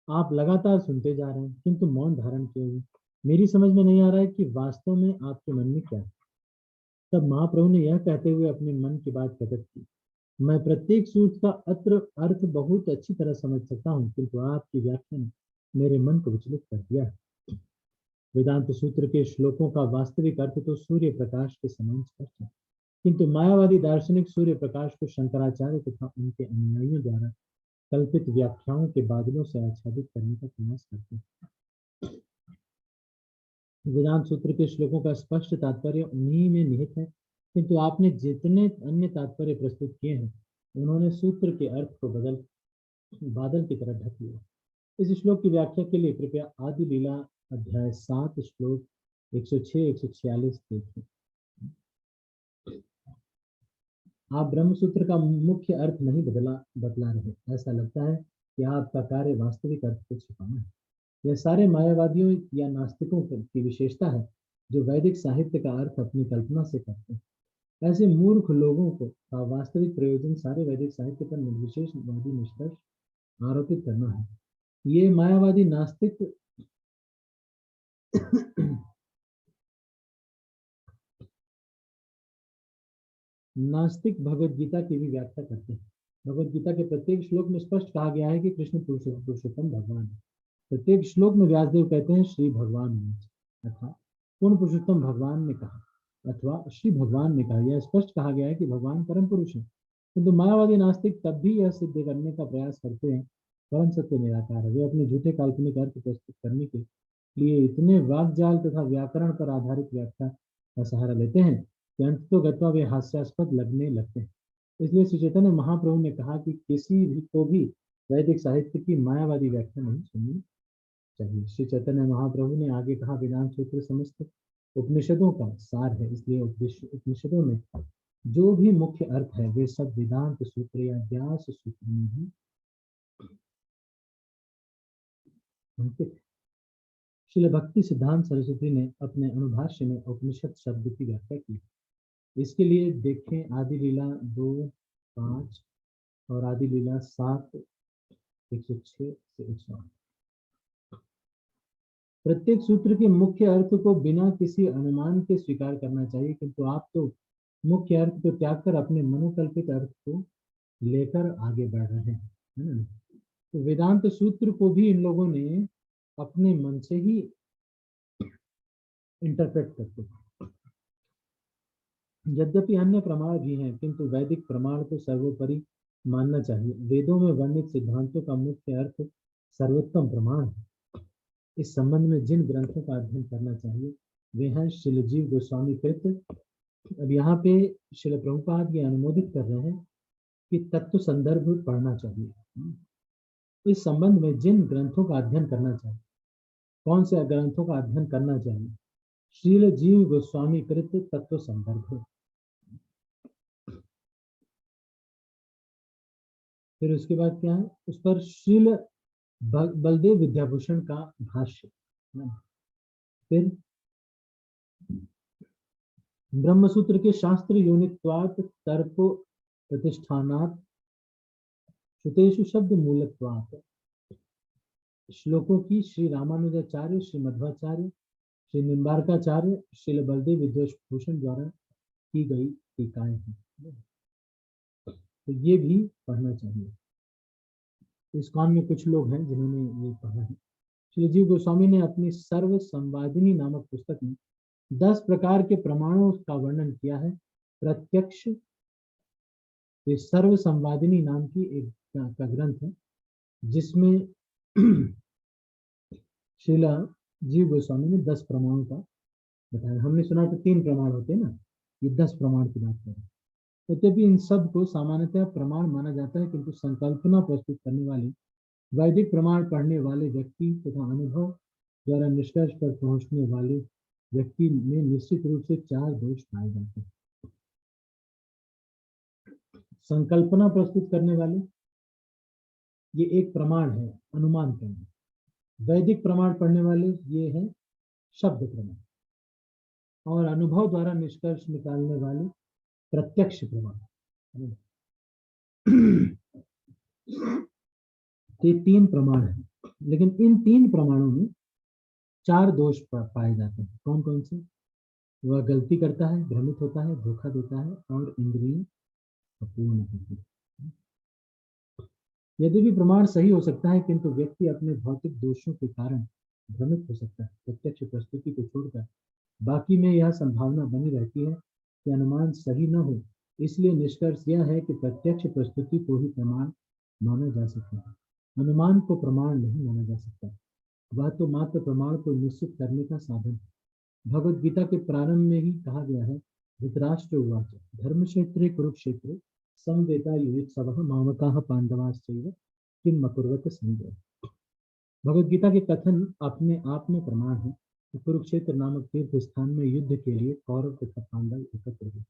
आप लगातार सुनते जा रहे हैं किंतु मौन धारण किए हुए। मेरी समझ में नहीं आ रहा है कि वास्तव में आपके मन में क्या है। तब महाप्रभु ने यह कहते हुए अपने मन की बात प्रकट की, मैं प्रत्येक सूत्र का अर्थ बहुत अच्छी तरह समझ सकता हूँ, किंतु आपकी व्याख्या ने मेरे मन को विचलित कर दिया है। वेदांत सूत्र के श्लोकों का वास्तविक अर्थ तो सूर्य प्रकाश के समान स्पष्ट है, किंतु मायावादी दार्शनिक सूर्य प्रकाश को शंकराचार्य तथा उनके अनुयायियों द्वारा कल्पित व्याख्याओं के बादलों से आच्छादित करने का प्रयास करते हैं। वेदांत सूत्र के श्लोकों का स्पष्ट तात्पर्य उन्हीं में निहित है, किंतु आपने जितने अन्य तात्पर्य प्रस्तुत किए हैं उन्होंने सूत्र के अर्थ को बादल की तरह ढक लिया। इस श्लोक की व्याख्या के लिए कृपया आदि लीला अध्याय 7 श्लोक 106-146 देखें। आप ब्रह्मसूत्र का मुख्य अर्थ नहीं बतला रहे। ऐसा लगता है कि आपका कार्य वास्तविक अर्थ को छिपाना है। यह सारे मायावादियों या नास्तिकों की विशेषता है जो वैदिक साहित्य का अर्थ अपनी कल्पना से करते हैं। ऐसे मूर्ख लोगों का वास्तविक प्रयोजन सारे वैदिक साहित्य पर निर्विशेषवादी निष्कर्ष आरोपित करना है। ये मायावादी नास्तिक भगवत गीता की भी व्याख्या करते हैं। भगवत गीता के प्रत्येक श्लोक में स्पष्ट कहा गया है कि कृष्ण पुरुषोत्तम भगवान है। प्रत्येक श्लोक में व्यासदेव कहते हैं श्री भगवान अथवा पूर्ण पुरुषोत्तम भगवान ने कहा अथवा श्री भगवान ने कहा। यह स्पष्ट कहा गया है कि भगवान परम पुरुष है, किंतु मायावादी नास्तिक तब भी यह सिद्ध करने का प्रयास करते हैं परम सत्य निराकार है। वे अपने झूठे काल्पनिक अर्थ प्रस्तुत करने के लिए इतने वाकजाल तथा व्याकरण पर आधारित व्याख्या का सहारा लेते हैं कि अंततोगत्वा वे हास्यास्पद लगने लगते हैं। इसलिए श्री चैतन्य महाप्रभु ने कहा कि किसी भी को भी वैदिक साहित्य की मायावादी व्याख्या नहीं सुननी चाहिए। श्री चैतन्य महाप्रभु ने आगे कहा, वेदांत सूत्र समस्त उपनिषदों का सार है, इसलिए उपनिषदों में जो भी मुख्य अर्थ है वे सब वेदांत सूत्र या व्यास सूत्र में ही अंकित। श्रील भक्ति सिद्धांत सरस्वती ने अपने अनुभाष्य में उपनिषद शब्द की व्याख्या की। इसके लिए देखें आदि लीला 2:5 और आदि लीला 7:106 से 108। प्रत्येक सूत्र के मुख्य अर्थ को बिना किसी अनुमान के स्वीकार करना चाहिए, किंतु आप तो मुख्य अर्थ को त्याग कर अपने मनोकल्पित अर्थ को लेकर आगे बढ़ रहे हैं, है ना। तो वेदांत सूत्र को भी इन लोगों ने अपने मन से ही इंटरप्रेट करते हैं। यद्यपि अन्य प्रमाण भी हैं, किंतु वैदिक प्रमाण को सर्वोपरि मानना चाहिए। वेदों में वर्णित सिद्धांतों का मुख्य अर्थ सर्वोत्तम प्रमाण है। इस संबंध में जिन ग्रंथों का अध्ययन करना चाहिए वे हैं श्रील जीव गोस्वामी कृत। अब यहाँ पे श्रील प्रभुपाद ये अनुमोदित कर रहे हैं कि तत्व संदर्भ पढ़ना चाहिए। इस संबंध में जिन ग्रंथों का अध्ययन करना चाहिए, कौन से ग्रंथों का अध्ययन करना चाहिए? श्रील जीव गोस्वामी कृत तत्व संदर्भ। फिर उसके बाद क्या है, उस पर श्रील बलदेव विद्याभूषण का भाष्य। फिर ब्रह्मसूत्र के शास्त्र योनित्वात् तर्क प्रतिष्ठानात् श्रुतेषु शब्द मूलत्वात् श्लोकों की श्री रामानुजाचार्य, श्री मध्वाचार्य, श्री निम्बारकाचार्य, श्री बलदेव विद्याभूषण द्वारा की गई टीकाएं हैं, तो ये भी पढ़ना चाहिए। इस्कॉन में कुछ लोग हैं जिन्होंने ये पढ़ा है। श्री जीव गोस्वामी ने अपनी सर्व संवादिनी नामक पुस्तक में 10 प्रकार के प्रमाणों का वर्णन किया है। प्रत्यक्ष ये सर्व संवादिनी नाम की एक का ग्रंथ है, जिसमें श्रीला जीव गोस्वामी ने 10 प्रमाणों का बताया। हमने सुना तो 3 प्रमाण होते हैं ना, ये 10 प्रमाण की बात करें। यद्यपि इन सब को सामान्यतः प्रमाण माना जाता है, किंतु संकल्पना प्रस्तुत करने वाले वैदिक प्रमाण पढ़ने वाले व्यक्ति तथा अनुभव द्वारा निष्कर्ष पर पहुंचने वाले व्यक्ति में निश्चित रूप से 4 दोष पाए जाते हैं। संकल्पना प्रस्तुत करने वाले, ये एक प्रमाण है, अनुमान करना। वैदिक प्रमाण पढ़ने वाले, ये है शब्द प्रमाण। और अनुभव द्वारा निष्कर्ष निकालने वाले प्रत्यक्ष प्रमाण। ये 3 प्रमाण है, लेकिन इन 3 प्रमाणों में 4 दोष पाए जाते हैं। कौन कौन से? वह गलती करता है, भ्रमित होता है, धोखा देता है और इंद्रिय अपूर्ण होती है। यदि भी प्रमाण सही हो सकता है, किंतु व्यक्ति अपने भौतिक दोषों के कारण भ्रमित हो सकता है। प्रत्यक्ष प्रस्तुति को छोड़कर बाकी में यह संभावना बनी रहती है कि अनुमान सही न हो। इसलिए निष्कर्ष यह है कि प्रत्यक्ष प्रस्तुति को ही प्रमाण माना जा सकता है, अनुमान को प्रमाण नहीं माना जा सकता। वह तो मात्र प्रमाण को निश्चित करने का साधन है। भगवद गीता के प्रारंभ में ही कहा गया है, धृतराष्ट्र उवाच धर्मक्षेत्रे कुरुक्षेत्रे समवेता युयुत्सवः मामकाः पांडवाश्चैव किम अकुर्वत संजय। भगवद गीता के कथन अपने आप में प्रमाण है। कुरुक्षेत्र नामक तीर्थ स्थान में युद्ध के लिए कौरव तथा पांडव एकत्र हुए।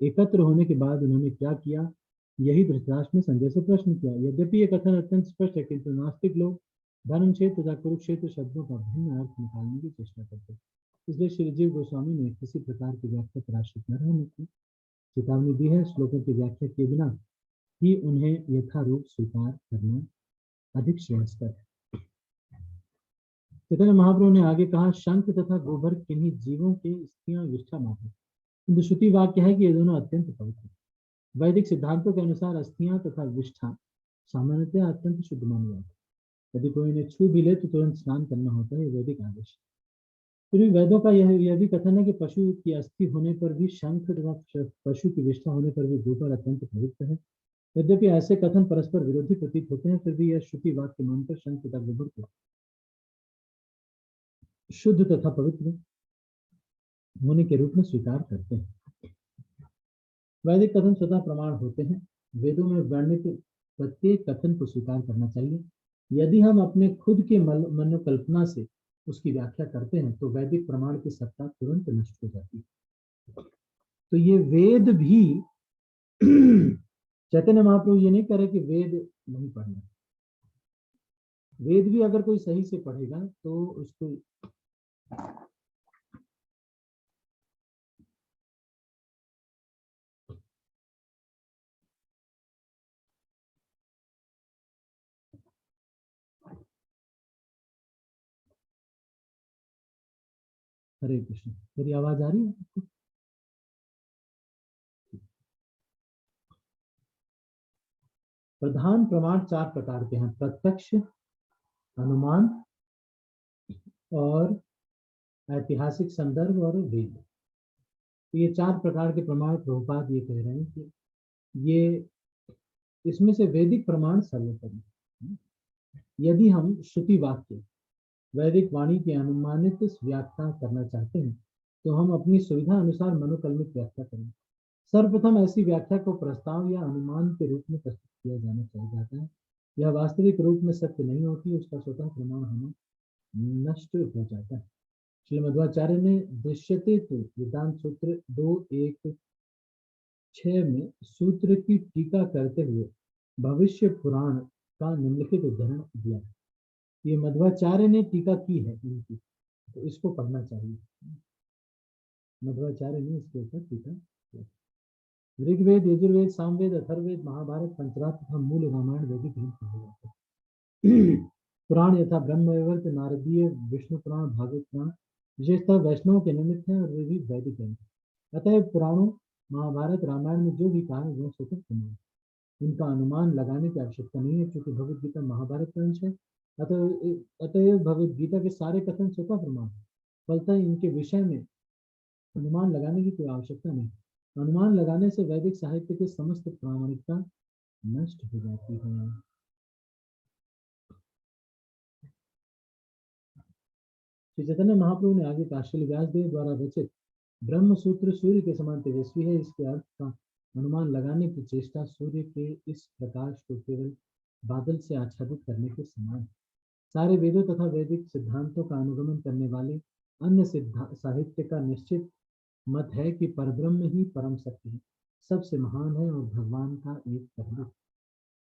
एकत्र होने के बाद उन्होंने क्या किया, यही धृतराष्ट्र ने संजय से प्रश्न किया। यद्यपि यह कथन अत्यंत स्पष्ट है, किंतु नास्तिक लोग धर्म क्षेत्र तथा कुरुक्षेत्र शब्दों का भिन्न अर्थ निकालने की चेष्टा करते हैं। इसलिए श्री जीव गोस्वामी ने किसी प्रकार की व्याख्या पर आश्रित न रहने की चेतावनी दी है। श्लोकों की व्याख्या किए बिना ही उन्हें यथारूप स्वीकार करना अधिक श्रेयस्कर है। चैतन्य महाप्रभु ने आगे कहा, शंख तथा गोबर किन्हीं जीवों के स्त्रियां विष्ठा मात्र, किंतु श्रुति वाक्य है कि ये दोनों अत्यंत पवित्र। वैदिक सिद्धांतों के अनुसार अस्थियां तथा विष्ठा सामान्यतः अत्यंत शुद्ध मानी जाती है। यदि कोई इन्हें छू भी ले तो तुरंत स्नान करना होता है, ये वैदिक आदेश। फिर वेदों का यह भी कथन है कि पशु की अस्थि होने पर भी शंख तथा पशु की विष्ठा होने पर भी गोबर अत्यंत पवित्र है। यद्यपि ऐसे कथन परस्पर विरोधी प्रतीत होते हैं, फिर भी यह श्रुति वाक्य मानकर शंख तथा गोबर को शुद्ध तथा पवित्र होने के रूप में स्वीकार करते हैं। वैदिक कथन स्वतः प्रमाण होते हैं। वेदों में वर्णित प्रत्येक कथन को स्वीकार करना चाहिए। यदि हम अपने खुद के मनोकल्पना से उसकी व्याख्या करते हैं तो वैदिक प्रमाण की सत्ता तुरंत नष्ट हो जाती है। तो ये वेद भी चैतन्य महाप्रभु ये नहीं कह रहे कि वेद नहीं पढ़ना। वेद भी अगर कोई सही से पढ़ेगा तो उसको हरे कृष्ण। मेरी आवाज आ रही है? प्रधान प्रमाण 4 प्रकार के हैं: प्रत्यक्ष, अनुमान और ऐतिहासिक संदर्भ और वेद। तो ये 4 प्रकार के प्रमाण प्रभुपाद ये कह रहे हैं कि ये इसमें से वैदिक प्रमाण सर्वोपरि। यदि हम श्रुति वाक्य वैदिक वाणी की अनुमानित व्याख्या करना चाहते हैं तो हम अपनी सुविधा अनुसार मनोकल्पित व्याख्या करें। सर्वप्रथम ऐसी व्याख्या को प्रस्ताव या अनुमान के रूप में प्रस्तुत किया जाता है। यह वास्तविक रूप में सत्य नहीं होती, उसका स्वतः प्रमाण होना नष्ट हो जाता है। श्री मध्वाचार्य ने दृश्यते तो वेदांत सूत्र 2.1.6 में सूत्र की टीका करते हुए भविष्य पुराण का निम्नलिखित उदाहरण दिया है। ये मध्वाचार्य ने टीका की है इनकी, तो इसको पढ़ना चाहिए। मध्वाचार्य ने इसके ऊपर टीका किया। ऋग्वेद, यजुर्वेद, सामवेद, अथर्ववेद, महाभारत, पंचरात्र तथा मूल रामायण वैदिक ग्रंथ कहे जाते हैं। पुराण यथा ब्रह्मवैवर्त, नारदीय, विष्णु पुराण, भागवत पुराण विशेषतः वैष्णव के निमित्त हैं और वे भी वैदिक ग्रंथ। अतः पुराणों, महाभारत, रामायण में जो भी कहा है वह स्वतः प्रमाण। उनका अनुमान लगाने की आवश्यकता नहीं है, क्योंकि भगवत गीता महाभारत का अंश है। अतः भगवत गीता के सारे कथन स्वतः प्रमाण। फलतः इनके विषय में अनुमान लगाने की कोई आवश्यकता नहीं। अनुमान लगाने से वैदिक साहित्य की समस्त प्रामाणिकता नष्ट हो जाती है। श्री चैतन्य महाप्रभु ने आगे कहा, श्री व्यासदेव द्वारा रचित ब्रह्म सूत्र सूर्य के समान तेजस्वी है। इसके अर्थ का अनुमान लगाने की चेष्टा सूर्य के इस प्रकाश को केवल बादल से आच्छादित करने के समान। सारे वेदों तथा वैदिक सिद्धांतों का अनुगमन करने वाले अन्य साहित्य का निश्चित मत है कि परब्रह्म ही परम सत्य है, सबसे महान है और भगवान का एक पहलू।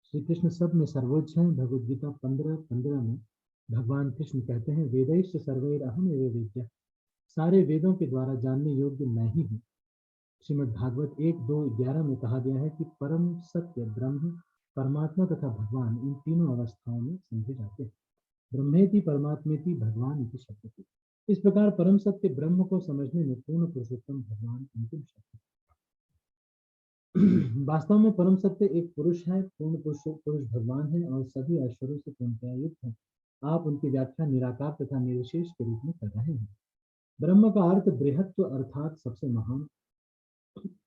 श्री कृष्ण सब में सर्वोच्च है। भगवद गीता 15:15 में भगवान कृष्ण कहते हैं, वेदैश्च सर्वैरहम् एव वेद्यः, सारे वेदों के द्वारा जानने योग्य मैं ही हूँ। श्रीमद् भागवत 1:2:11 में कहा गया है कि परम सत्य ब्रह्म, परमात्मा तथा भगवान इन तीनों अवस्थाओं में समझे जाते हैं। ब्रह्मेति परमात्मेति भगवान इति शब्द। इस प्रकार परम सत्य ब्रह्म को समझने में पूर्ण पुरुषोत्तम भगवान अंतिम शब्द। वास्तव में परम सत्य एक पुरुष है, पूर्ण पुरुष भगवान है और सभी ऐश्वर्यों से पूर्णतया युक्त है। आप उनकी व्याख्या निराकार तथा निर्विशेष के रूप में कर रहे हैं। ब्रह्म का अर्थ बृहत्व अर्थात सबसे महान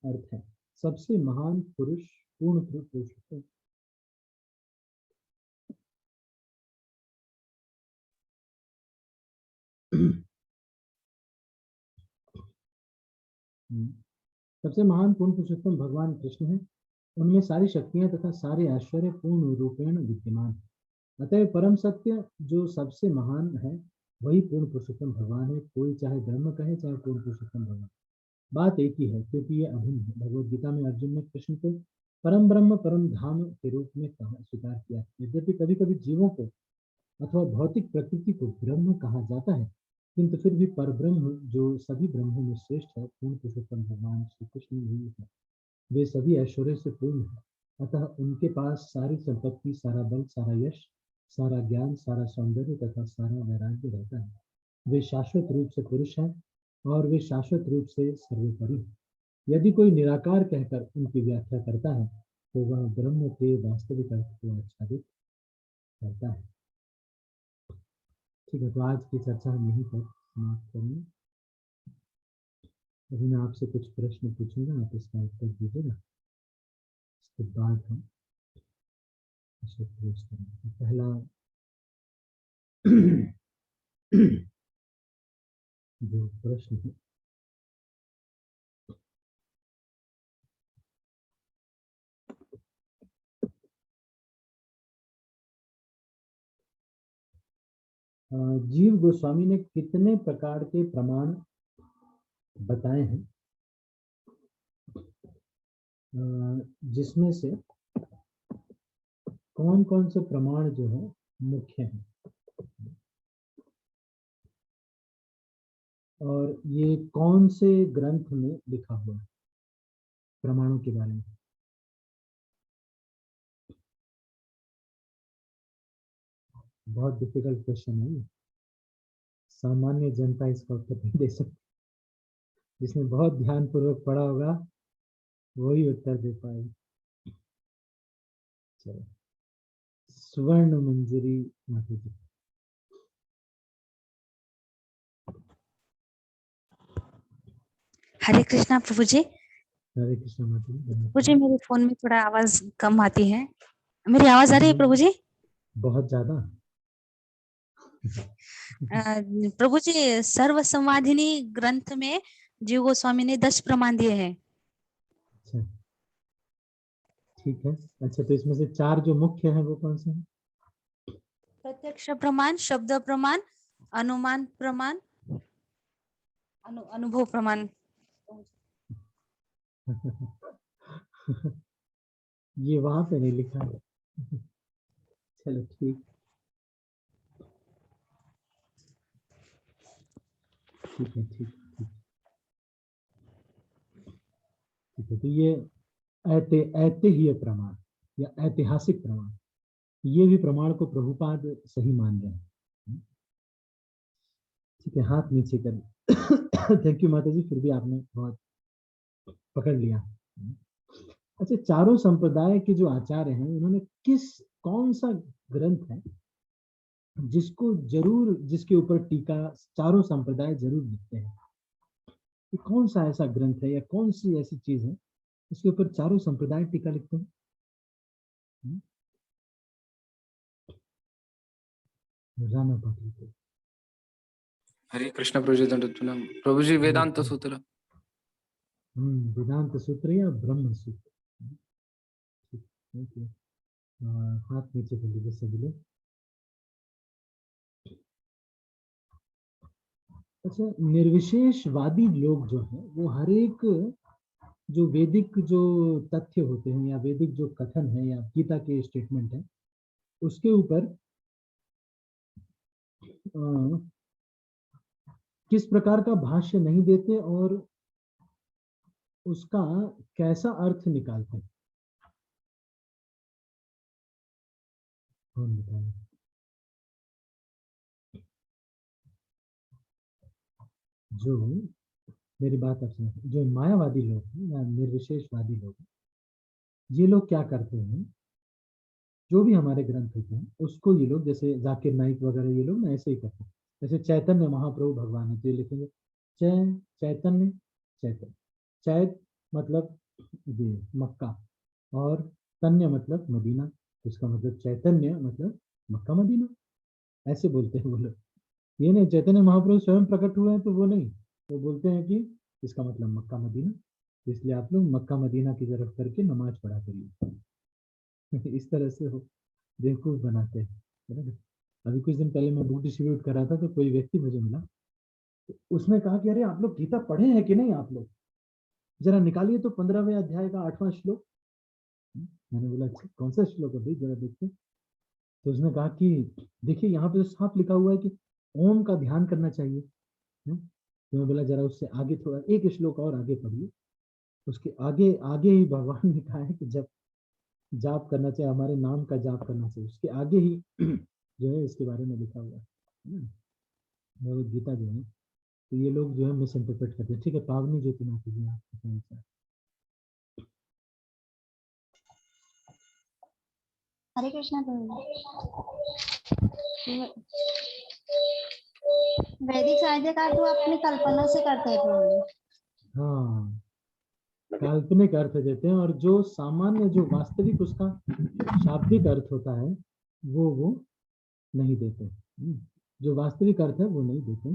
अर्थ है। सबसे महान पुरुष पूर्ण पुरुष है। सबसे महान पूर्ण पुरुषोत्तम भगवान कृष्ण है। उनमें सारी शक्तियां तथा सारे ऐश्वर्य पूर्ण रूपेण विद्यमान है। अतः परम सत्य जो सबसे महान है वही पूर्ण पुरुषोत्तम भगवान है। कोई चाहे ब्रह्म कहे चाहे पूर्ण पुरुषोत्तम भगवान, बात एक ही है, क्योंकि ये अभिन्न है। भगवद गीता में अर्जुन ने कृष्ण को परम ब्रह्म परम धाम के रूप में स्वीकार किया। यद्यपि कभी कभी जीवों को अथवा भौतिक प्रकृति को ब्रह्म कहा जाता है, किंतु फिर भी परब्रह्म जो सभी ब्रह्मों में श्रेष्ठ है, पूर्ण पुरुषोत्तम भगवान श्री कृष्ण ही है। वे सभी ऐश्वर्य से पूर्ण है, अतः उनके पास सारी संपत्ति, सारा बल, सारा यश, सारा ज्ञान, सारा सौंदर्य तथा सारा वैराग्य रहता है। वे शाश्वत रूप से पुरुष हैं और वे शाश्वत रूप से सर्वोपरि हैं। यदि कोई निराकार कहकर उनकी व्याख्या करता है तो वह ब्रह्म के वास्तविक अर्थ को आच्छादित करता है। ठीक है, तो आज की चर्चा हम यहीं पर समाप्त करेंगे। अभी मैं आपसे कुछ प्रश्न पूछूंगा, आप इसका उत्तर दीजिएगा। इसके बाद हम इसे क्लोज करेंगे। पहला जो प्रश्न है, जीव गोस्वामी ने कितने प्रकार के प्रमाण बताए हैं, जिसमें से कौन कौन से प्रमाण जो है मुख्य हैं, और ये कौन से ग्रंथ में लिखा हुआ है प्रमाणों के बारे में? बहुत डिफिकल्ट क्वेश्चन है ये, सामान्य जनता इसका उत्तर नहीं दे सकती। जिसने बहुत ध्यान पूर्वक पढ़ा होगा वही उत्तर दे पाएगा। चलो, स्वर्ण मंजरी माता जी। हरे कृष्णा प्रभु जी। हरे कृष्ण माता जी। प्रभु जी मेरे फोन में थोड़ा आवाज कम आती है, मेरी आवाज आ रही है प्रभु जी? बहुत ज्यादा। प्रभु जी, सर्व संवादिनी ग्रंथ में जीव गोस्वामी ने 10 प्रमाण दिए हैं। अच्छा, ठीक है। अच्छा, तो इसमें से 4 जो मुख्य हैं वो कौन से हैं? प्रत्यक्ष प्रमाण, शब्द प्रमाण, अनुमान प्रमाण, अनुभव प्रमाण। ये वहां पे नहीं लिखा है। चलो ठीक ठीक है, ठीक ठीक ठीक है। तो ये ऐतिह्य प्रमाण या ऐतिहासिक प्रमाण, ये भी प्रमाण को प्रभुपाद सही मान रहे हैं। ठीक है, हाथ नीचे कर। थैंक यू माता जी, फिर भी आपने बहुत पकड़ लिया। अच्छा, चारों संप्रदाय के जो आचार्य हैं उन्होंने कौन सा ग्रंथ है जिसको जरूर, जिसके ऊपर टीका चारों संप्रदाय जरूर लिखते हैं? कि कौन सा ऐसा ग्रंथ है या कौन सी ऐसी चीज है इसके ऊपर चारों संप्रदाय टीका लिखते हैं? राणा पाटिल को। हरे कृष्ण प्रभु जी, दंडवत प्रणाम प्रभु जी। वेदांत सूत्र। वेदांत सूत्र या ब्रह्म सूत्र? ठीक है, हाथ नीचे कर लीजिए सभी लोग। अच्छा, निर्विशेषवादी लोग जो हैं वो हर एक जो वैदिक जो तथ्य होते हैं या वैदिक जो कथन है या गीता के स्टेटमेंट है उसके ऊपर किस प्रकार का भाष्य नहीं देते और उसका कैसा अर्थ निकालते हैं? कौन बताएगा? जो मेरी बात आप सुनो, जो मायावादी लोग हैं या निर्विशेषवादी लोग हैं, ये लोग क्या करते हैं, जो भी हमारे ग्रंथ होते हैं उसको ये लोग, जैसे जाकिर नाइक वगैरह, ये लोग ना ऐसे ही करते हैं। जैसे चैतन्य महाप्रभु भगवान है तो ये लिखेंगे चैतन्य चैतन्य। चैत मतलब ये मक्का, और तन्य मतलब मदीना, इसका मतलब चैतन्य मतलब मक्का मदीना, ऐसे बोलते हैं वो लोग। ये नहीं चैतन्य महाप्रभु स्वयं प्रकट हुए हैं तो वो नहीं, वो बोलते हैं कि इसका मतलब मक्का मदीना, इसलिए आप लोग मक्का मदीना की तरफ करके नमाज पढ़ा करिए। इस तरह से हो बेवकूफ बनाते हैं, है ना? अभी कुछ दिन पहले मैं बुक डिस्ट्रीब्यूट कर रहा था तो कोई व्यक्ति मुझे मिला, तो उसने कहा कि अरे आप लोग गीता पढ़े हैं कि नहीं, आप लोग जरा निकालिए तो 15वें अध्याय का 8वां श्लोक। मैंने बोला अच्छा कौन सा श्लोक है भाई, जरा देखते। तो उसने कहा कि देखिए यहाँ पे तो साफ लिखा हुआ है कि ओम का ध्यान करना चाहिए। तो मैं बोला जरा उससे आगे थोड़ा एक श्लोक और आगे पढ़िए। उसके आगे आगे ही भगवान ने कहा है कि जब जाप करना चाहिए, हमारे नाम का जाप करना चाहिए, उसके आगे ही जो है इसके बारे में लिखा हुआ है भगवद गीता जो है। तो ये लोग जो है मिस इंटरप्रेट करते हैं। ठीक है, पावनी ज्योतिनाथ जी आप। हरे कृष्णा प्रभु। वैदिक साहित्यकार तो अपनी कल्पना से करते हैं प्रभु। हाँ, काल्पनिक अर्थ देते हैं, और जो सामान्य जो वास्तविक उसका शाब्दिक अर्थ होता है वो नहीं देते। जो वास्तविक अर्थ है वो नहीं देते,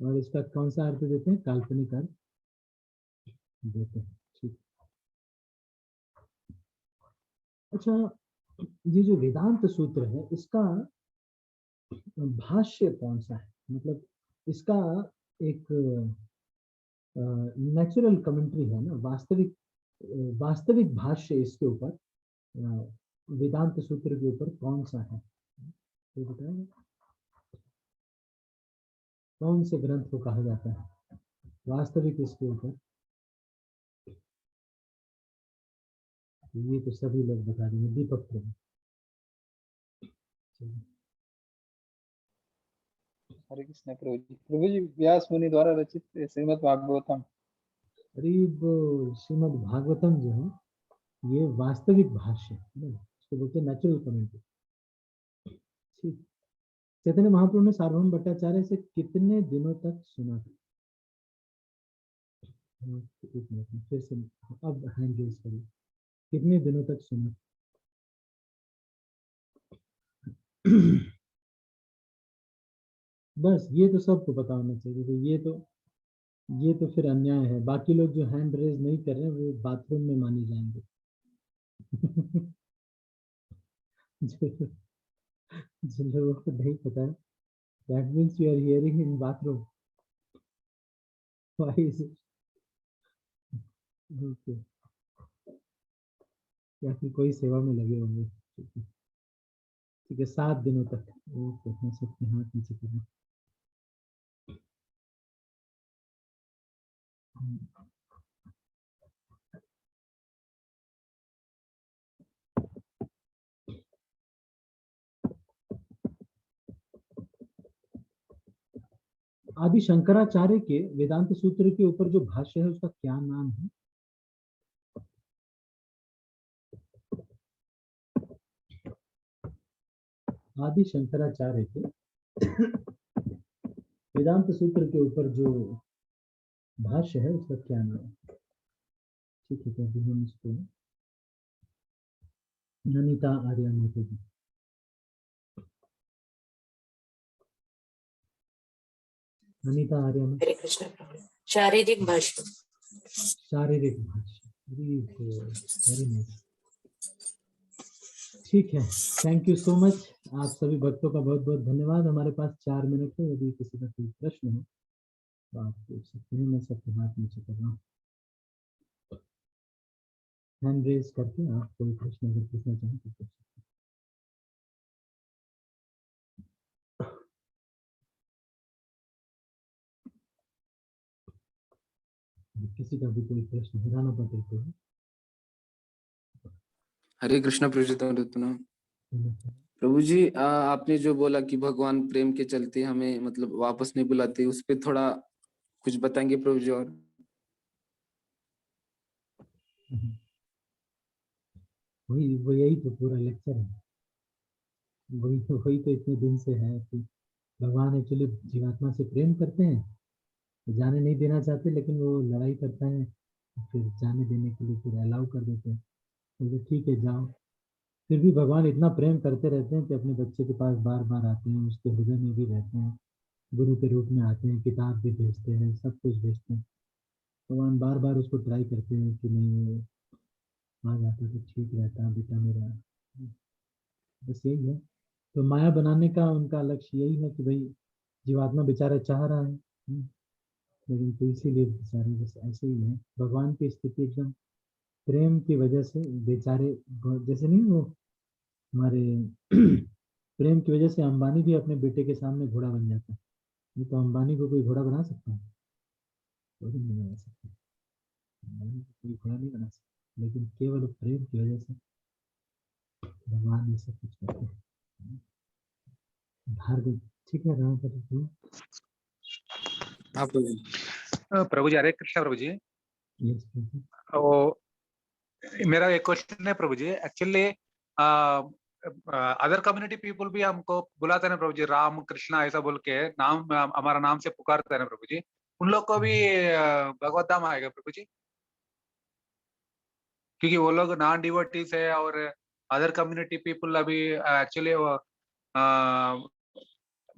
और इसका कौन सा अर्थ देते हैं? काल्पनिक अर्थ देते हैं। ठीक। अच्छा, ये जो वेदांत सूत्र है इसका भाष्य कौन सा है, मतलब इसका एक नेचुरल कमेंट्री है ना, वास्तविक भाष्य इसके ऊपर वेदांत सूत्र के ऊपर कौन सा है, ये बताएंगे कौन से ग्रंथ को कहा जाता है वास्तविक इसके ऊपर? ये तो सभी लोग बता रहे हैं। दीपक प्रभु। हरे कृष्ण प्रभु जी। प्रभु जी, व्यास मुनि द्वारा रचित श्रीमद् भागवतम। करीब श्रीमद् भागवतम जो है ये वास्तविक भाष्य है, इसको बोलते हैं नेचुरल कमेंट्री। ठीक। चैतन्य महाप्रभु ने सार्वभौम भट्टाचार्य से कितने दिनों तक सुना था? एक मिनट में फिर से अब हैंड रेज करिए। कितने दिनों तक सुना? बस ये तो सबको पता होना चाहिए। तो ये तो फिर अन्याय है। बाकी लोग जो हैंड रेज नहीं कर रहे हैं वो बाथरूम में माने जाएंगे। जिन लोगों को नहीं पता है, that means you are hearing in bathroom. Why is it? Okay. या फिर कोई सेवा में लगे होंगे। ठीक है 7 दिनों तक। ओके, मैं सबके हाथ नीचे करना। आदि शंकराचार्य के वेदांत सूत्र के ऊपर जो भाष्य है उसका क्या नाम है? आदि शंकराचार्य के वेदांत सूत्र के ऊपर जो भाष्य है उसका क्या नाम है? ठीक है, तो अभी हम इसको नमिता आर्या माता जी। नमिता आर्या में हरे कृष्ण प्रभु। शारीरिक भाष्य। शारीरिक भाष्य। Very nice. ठीक है, थैंक यू सो मच। आप सभी भक्तों का बहुत बहुत धन्यवाद। हमारे पास 4 मिनट है, यदि किसी का कोई प्रश्न है तो आप पूछ सकते हैं। मैं सबके हाथ नीचे कर रहा हूँ। हैंड रेज करके आप कोई प्रश्न अगर पूछना चाहें तो पूछ सकते हैं। किसी का भी कोई प्रश्न हराना पड़े तो हरे कृष्ण प्रभु जी, प्रणाम। प्रभु जी, आपने जो बोला कि भगवान प्रेम के चलते हमें मतलब वापस नहीं बुलाते, उस पे थोड़ा कुछ बताएंगे प्रभु जी? और वही यही तो पूरा लेक्चर है। वही तो इतने दिन से है कि भगवान एक्चुअली जीवात्मा से प्रेम करते हैं, जाने नहीं देना चाहते, लेकिन वो लड़ाई करता है, फिर जाने देने के लिए फिर अलाउ कर देते हैं। तो ठीक है जाओ। फिर भी भगवान इतना प्रेम करते रहते हैं कि अपने बच्चे के पास बार बार आते हैं, उसके हृदय में भी रहते हैं, गुरु के रूप में आते हैं, किताब भी भेजते हैं, सब कुछ भेजते हैं। भगवान बार बार उसको ट्राई करते हैं कि नहीं आ जाता तो ठीक रहता बेटा मेरा। बस यही है। तो माया बनाने का उनका लक्ष्य यही है कि भाई जीवात्मा बेचारा चाह रहा है, लेकिन तो इसीलिए बेचारे बस ऐसे ही है। भगवान की स्थिति एकदम प्रेम की वजह से बेचारे, जैसे नहीं वो हमारे प्रेम की वजह से अंबानी भी अपने बेटे के सामने घोड़ा बन जाता है। नहीं तो अंबानी को कोई घोड़ा बना सकता है? कोई नहीं बना सकता। अंबानी को कोई घोड़ा नहीं बना सकता, लेकिन केवल प्रेम की वजह से भगवान ये सब कुछ करते हैं। भार्गव, ठीक है रहा था। हाँ प्रभु जी। प्रभु जी, हरे कृष्ण प्रभु जी। यस प्रभु। तो मेरा एक क्वेश्चन है प्रभु जी। एक्चुअली अदर कम्युनिटी पीपल भी हमको बुलाते हैं प्रभु जी, राम कृष्णा ऐसा बोल के नाम, हमारा नाम से पुकारते हैं प्रभु जी। उन लोग को भी भगवत धाम आएगा प्रभु जी? क्योंकि वो लोग नॉन डिवोटीज है और अदर कम्युनिटी पीपल अभी एक्चुअली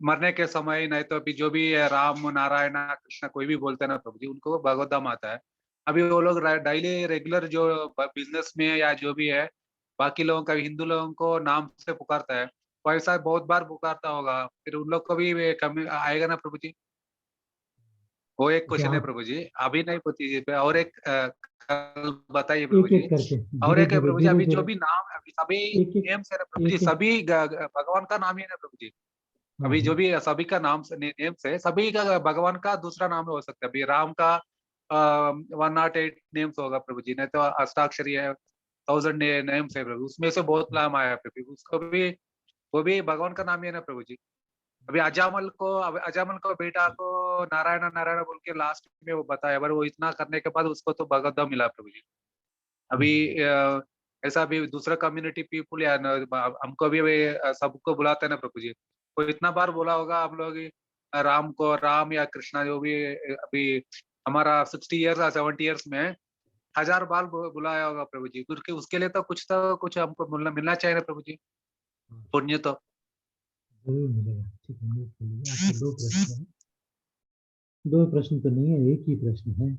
मरने के समय, नहीं तो अभी जो भी राम नारायण कृष्ण कोई भी बोलते हैं ना प्रभु जी, उनको भगवत धाम आता है। अभी वो लोग डेली रेगुलर जो बिजनेस में या जो भी है, बाकी लोगों का, हिंदू लोगों को नाम से पुकारता है। वो ऐसा बहुत बार पुकारता होगा, फिर उन लोग को भी वे कमी आएगा ना प्रभु जी? वो एक अच्छा क्वेश्चन है आप प्रभु जी, अभी नहीं पूछिए और एक कल बताइए प्रभु एक जी। एक करके और धीरे एक है धीरे प्रभु जी, धीरे अभी जो धीरे भी नाम अभी सभी एक एक नेम्स है ना प्रभु जी, एक एक सभी भगवान का नाम ही है ना प्रभु जी। हाँ अभी हाँ जो भी सभी का नाम नेम्स है, सभी का भगवान का दूसरा नाम हो सकता है। अभी राम का 108 नेम्स होगा प्रभु जी, नहीं तो अष्टाक्षरी है, 1000 नेम्स है प्रभु, उसमें से बहुत नाम आया है प्रभु, उसको भी वो भी भगवान का नाम ही है ना प्रभु जी। अभी अजामल को बेटा को नारायण नारायण बोल के लास्ट में वो बताया, पर वो इतना करने के बाद उसको तो भगवत धाम मिला प्रभु जी। अभी ऐसा भी दूसरा कम्युनिटी पीपुल या हमको भी सबको बुलाते हैं ना प्रभु जी, वो इतना बार बोला होगा आप लोग राम को, राम या कृष्णा जो भी अभी हमारा 60 ईयर्स या 70 ईयर्स में 1000 बार बुलाया होगा प्रभु जी, क्योंकि उसके लिए तो कुछ हमको मिलना चाहिए ना प्रभु जी, पुण्य तो। जरूर मिलेगा। ठीक है, नोट कर लीजिए। आपके दो प्रश्न हैं, दो प्रश्न तो नहीं है, एक ही प्रश्न है।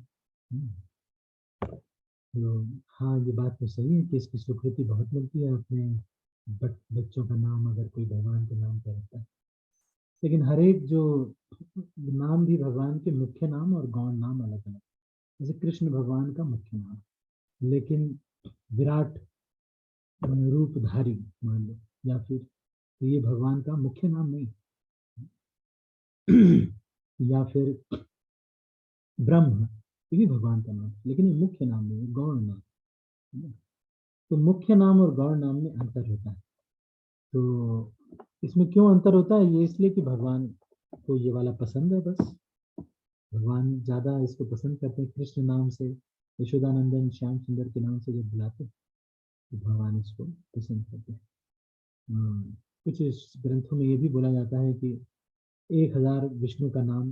तो हाँ, ये बात तो सही है कि इसकी स्वीकृति बहुत मिलती है अपने बच्चों का नाम अगर कोई भगवान के नाम पर रखता है, लेकिन हर एक जो नाम भी भगवान के मुख्य नाम और गौण नाम अलग अलग। जैसे कृष्ण भगवान का मुख्य नाम, लेकिन विराट रूपधारी मान लो, या फिर तो ये भगवान का मुख्य नाम नहीं। या फिर ब्रह्म, ये भी भगवान का नाम, लेकिन ये मुख्य नाम नहीं है, गौण नाम है। तो मुख्य नाम और गौण नाम में अंतर होता है। तो इसमें क्यों अंतर होता है? ये इसलिए कि भगवान को ये वाला पसंद है, बस भगवान ज्यादा इसको पसंद करते हैं। कृष्ण नाम से, यशोदानंदन, श्याम सुंदर के नाम से जब बुलाते हैं तो भगवान इसको पसंद करते हैं। कुछ ग्रंथों में ये भी बोला जाता है कि 1000 विष्णु का नाम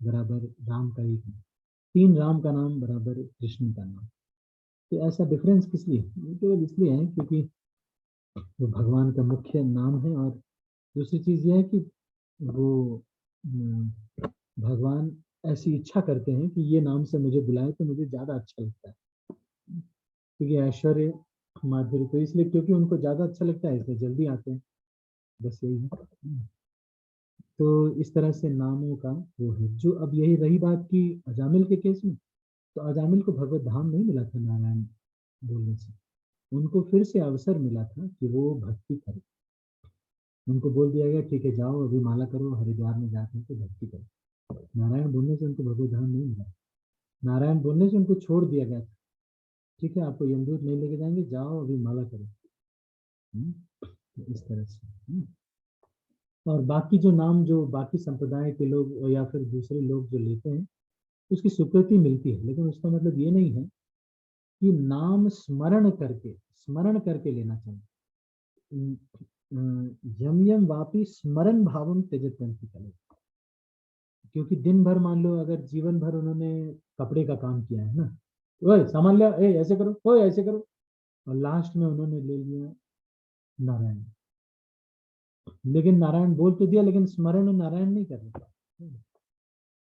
बराबर राम का एक नाम, 3 राम का नाम बराबर कृष्ण का नाम। तो ऐसा डिफरेंस किस लिए? केवल इसलिए है क्योंकि वो भगवान का मुख्य नाम है, और दूसरी चीज ये है कि वो भगवान ऐसी इच्छा करते हैं कि ये नाम से मुझे बुलाए तो मुझे ज्यादा अच्छा लगता है, क्योंकि ऐश्वर्य माधुर्य, तो इसलिए क्योंकि उनको ज्यादा अच्छा लगता है इसलिए जल्दी आते हैं, बस यही है। तो इस तरह से नामों का वो है। जो अब यही रही बात की अजामिल के केस में, तो अजामिल को भगवत धाम नहीं मिला था नारायण बोलने से, उनको फिर से अवसर मिला था कि वो भक्ति करे। उनको बोल दिया गया ठीक है जाओ अभी माला करो, हरिद्वार में जाकर के भक्ति करो। नारायण बोलने से उनको भगवत धाम नहीं मिला, नारायण बोलने से उनको छोड़ दिया गया था। ठीक है, आपको यमदूत नहीं लेके जाएंगे, जाओ अभी माला करो। तो इस तरह से। और बाकी जो नाम जो बाकी संप्रदाय के लोग या फिर दूसरे लोग जो लेते हैं उसकी स्वीकृति मिलती है, लेकिन उसका मतलब ये नहीं है कि नाम स्मरण करके लेना चाहिए। यम यम वापी स्मरण भावम त्यजत्यंति कले, क्योंकि दिन भर मान लो अगर जीवन भर उन्होंने कपड़े का काम किया है ना, ओए सामान लिया, ऐसे करो, ओए ऐसे करो, और लास्ट में उन्होंने ले लिया नारायण, लेकिन नारायण बोल तो दिया लेकिन स्मरण नारायण नहीं कर रहे।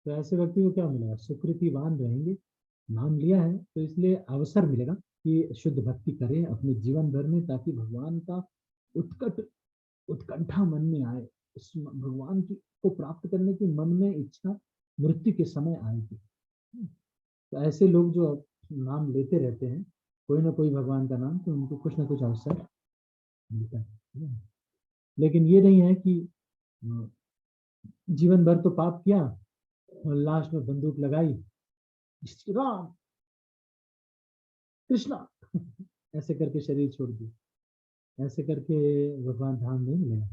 तो ऐसे व्यक्ति को क्या मिलेगा? सुकृतिवान रहेंगे, नाम लिया है तो इसलिए अवसर मिलेगा कि शुद्ध भक्ति करें अपने जीवन भर में, ताकि भगवान का उत्कंठा मन में आए, उस भगवान की को प्राप्त करने की मन में इच्छा मृत्यु के समय आएगी। तो ऐसे लोग जो नाम लेते रहते हैं कोई ना कोई भगवान का नाम, तो उनको कुछ ना कुछ अवसर मिलता है। लेकिन ये नहीं है कि जीवन भर तो पाप किया और लास्ट में बंदूक लगाई, राम कृष्णा ऐसे करके शरीर छोड़ दिया, ऐसे करके भगवान धाम नहीं मिलेगा,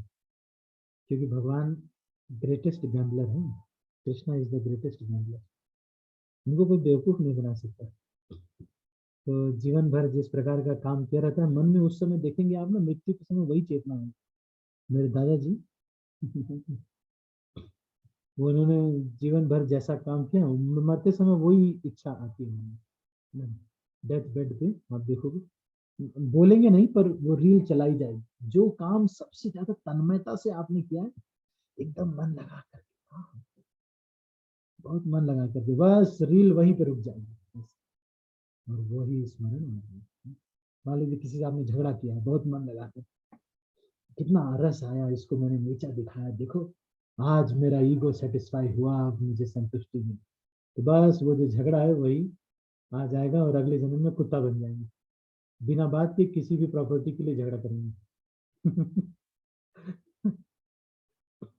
क्योंकि भगवान ग्रेटेस्ट गैम्बलर है। Krishna is the greatest gambler, उनको कोई बेवकूफ नहीं बना सकता। तो जीवन भर जिस प्रकार का काम किया रहता है मन में, उस समय देखेंगे आप ना, मृत्यु के समय वही चेतना है। मेरे दादाजी वो उन्होंने जीवन भर जैसा काम किया, मरते समय वही इच्छा आती है। डेथ बेड पे आप देखोगे, बोलेंगे नहीं पर वो रील चलाई जाएगी, जो काम सबसे ज्यादा तन्मयता से आपने किया है, एकदम मन लगा करके, बहुत मन लगा करके, बस रील वहीं पे रुक जाएगी, और वही स्मरण होगा। मान लीजिए किसी से आपने झगड़ा किया, बहुत मन लगा कर, कितना रस आया, इसको मैंने नीचा दिखाया, देखो आज मेरा ईगो सेटिस्फाई हुआ, अब मुझे संतुष्टि मिली। तो बस वो जो झगड़ा है वही आ जाएगा और अगले जन्म में कुत्ता बन जाएंगे, बिना बात के किसी भी प्रॉपर्टी के लिए झगड़ा करेंगे।